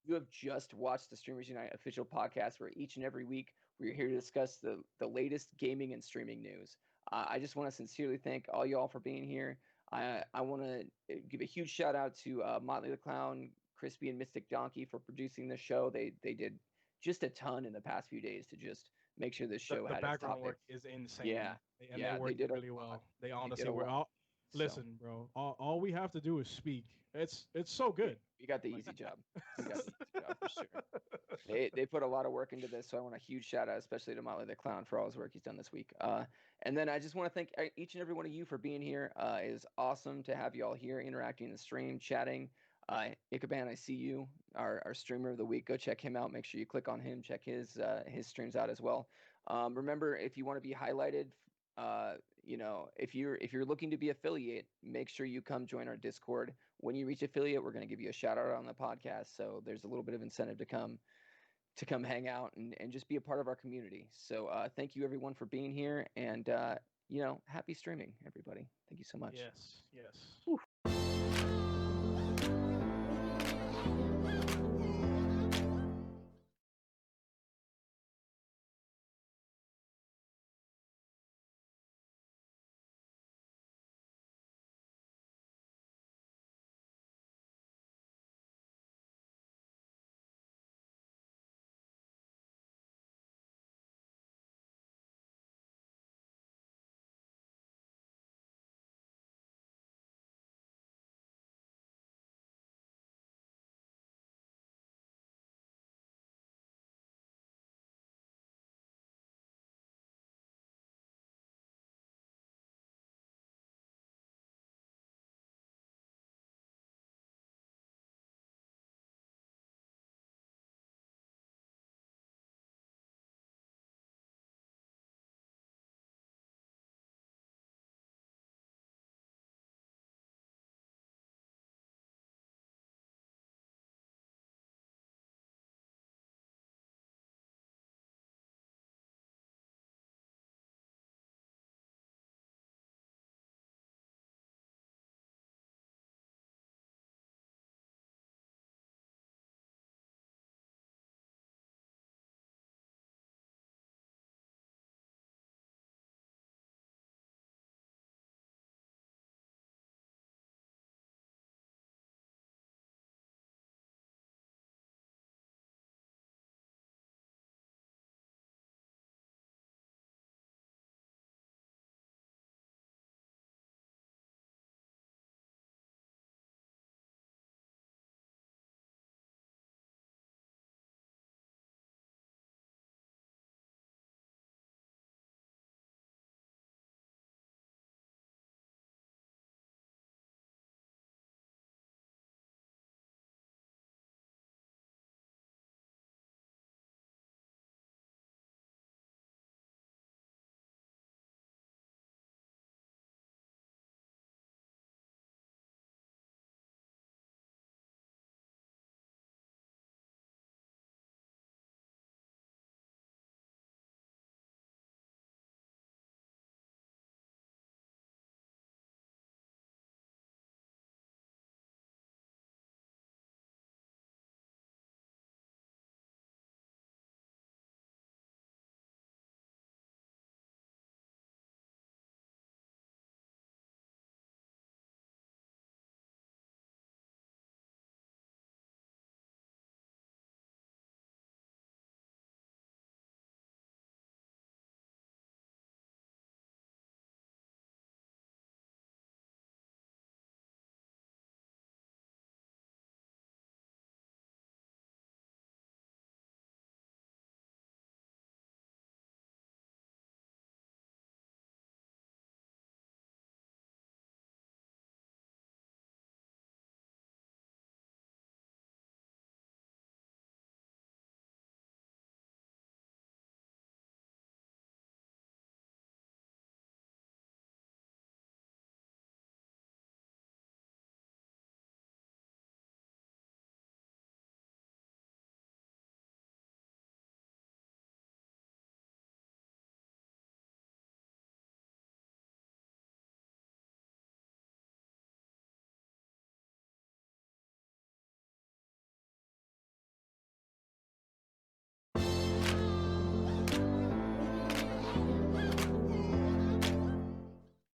You have just watched the Streamers Unite official podcast, where each and every week we're here to discuss the latest gaming and streaming news. I just want to sincerely thank all y'all for being here. I want to give a huge shout out to Motley the Clown, Crispy, and Mystic Donkey for producing this show. They did just a ton in the past few days to just make sure this show The had its background work topics. is insane. Yeah. And Yeah, they they worked did a really lot. well. They They honestly did a were. lot. So, Listen, bro. All we have to do is speak. It's so good. we got the easy job. We got the easy job for sure. They put a lot of work into this, so I want a huge shout out, especially to Motley the Clown for all his work he's done this week. And then I just want to thank each and every one of you for being here. It is awesome to have you all here interacting in the stream, chatting. Ikaban, I see you, our streamer of the week. Go check him out. Make sure you click on him. Check his streams out as well. Remember, if you want to be highlighted, if you're looking to be affiliate, make sure you come join our Discord. When you reach affiliate, we're going to give you a shout out on the podcast. So there's a little bit of incentive to come hang out and just be a part of our community. So thank you everyone for being here, and happy streaming, everybody. Thank you so much. Yes.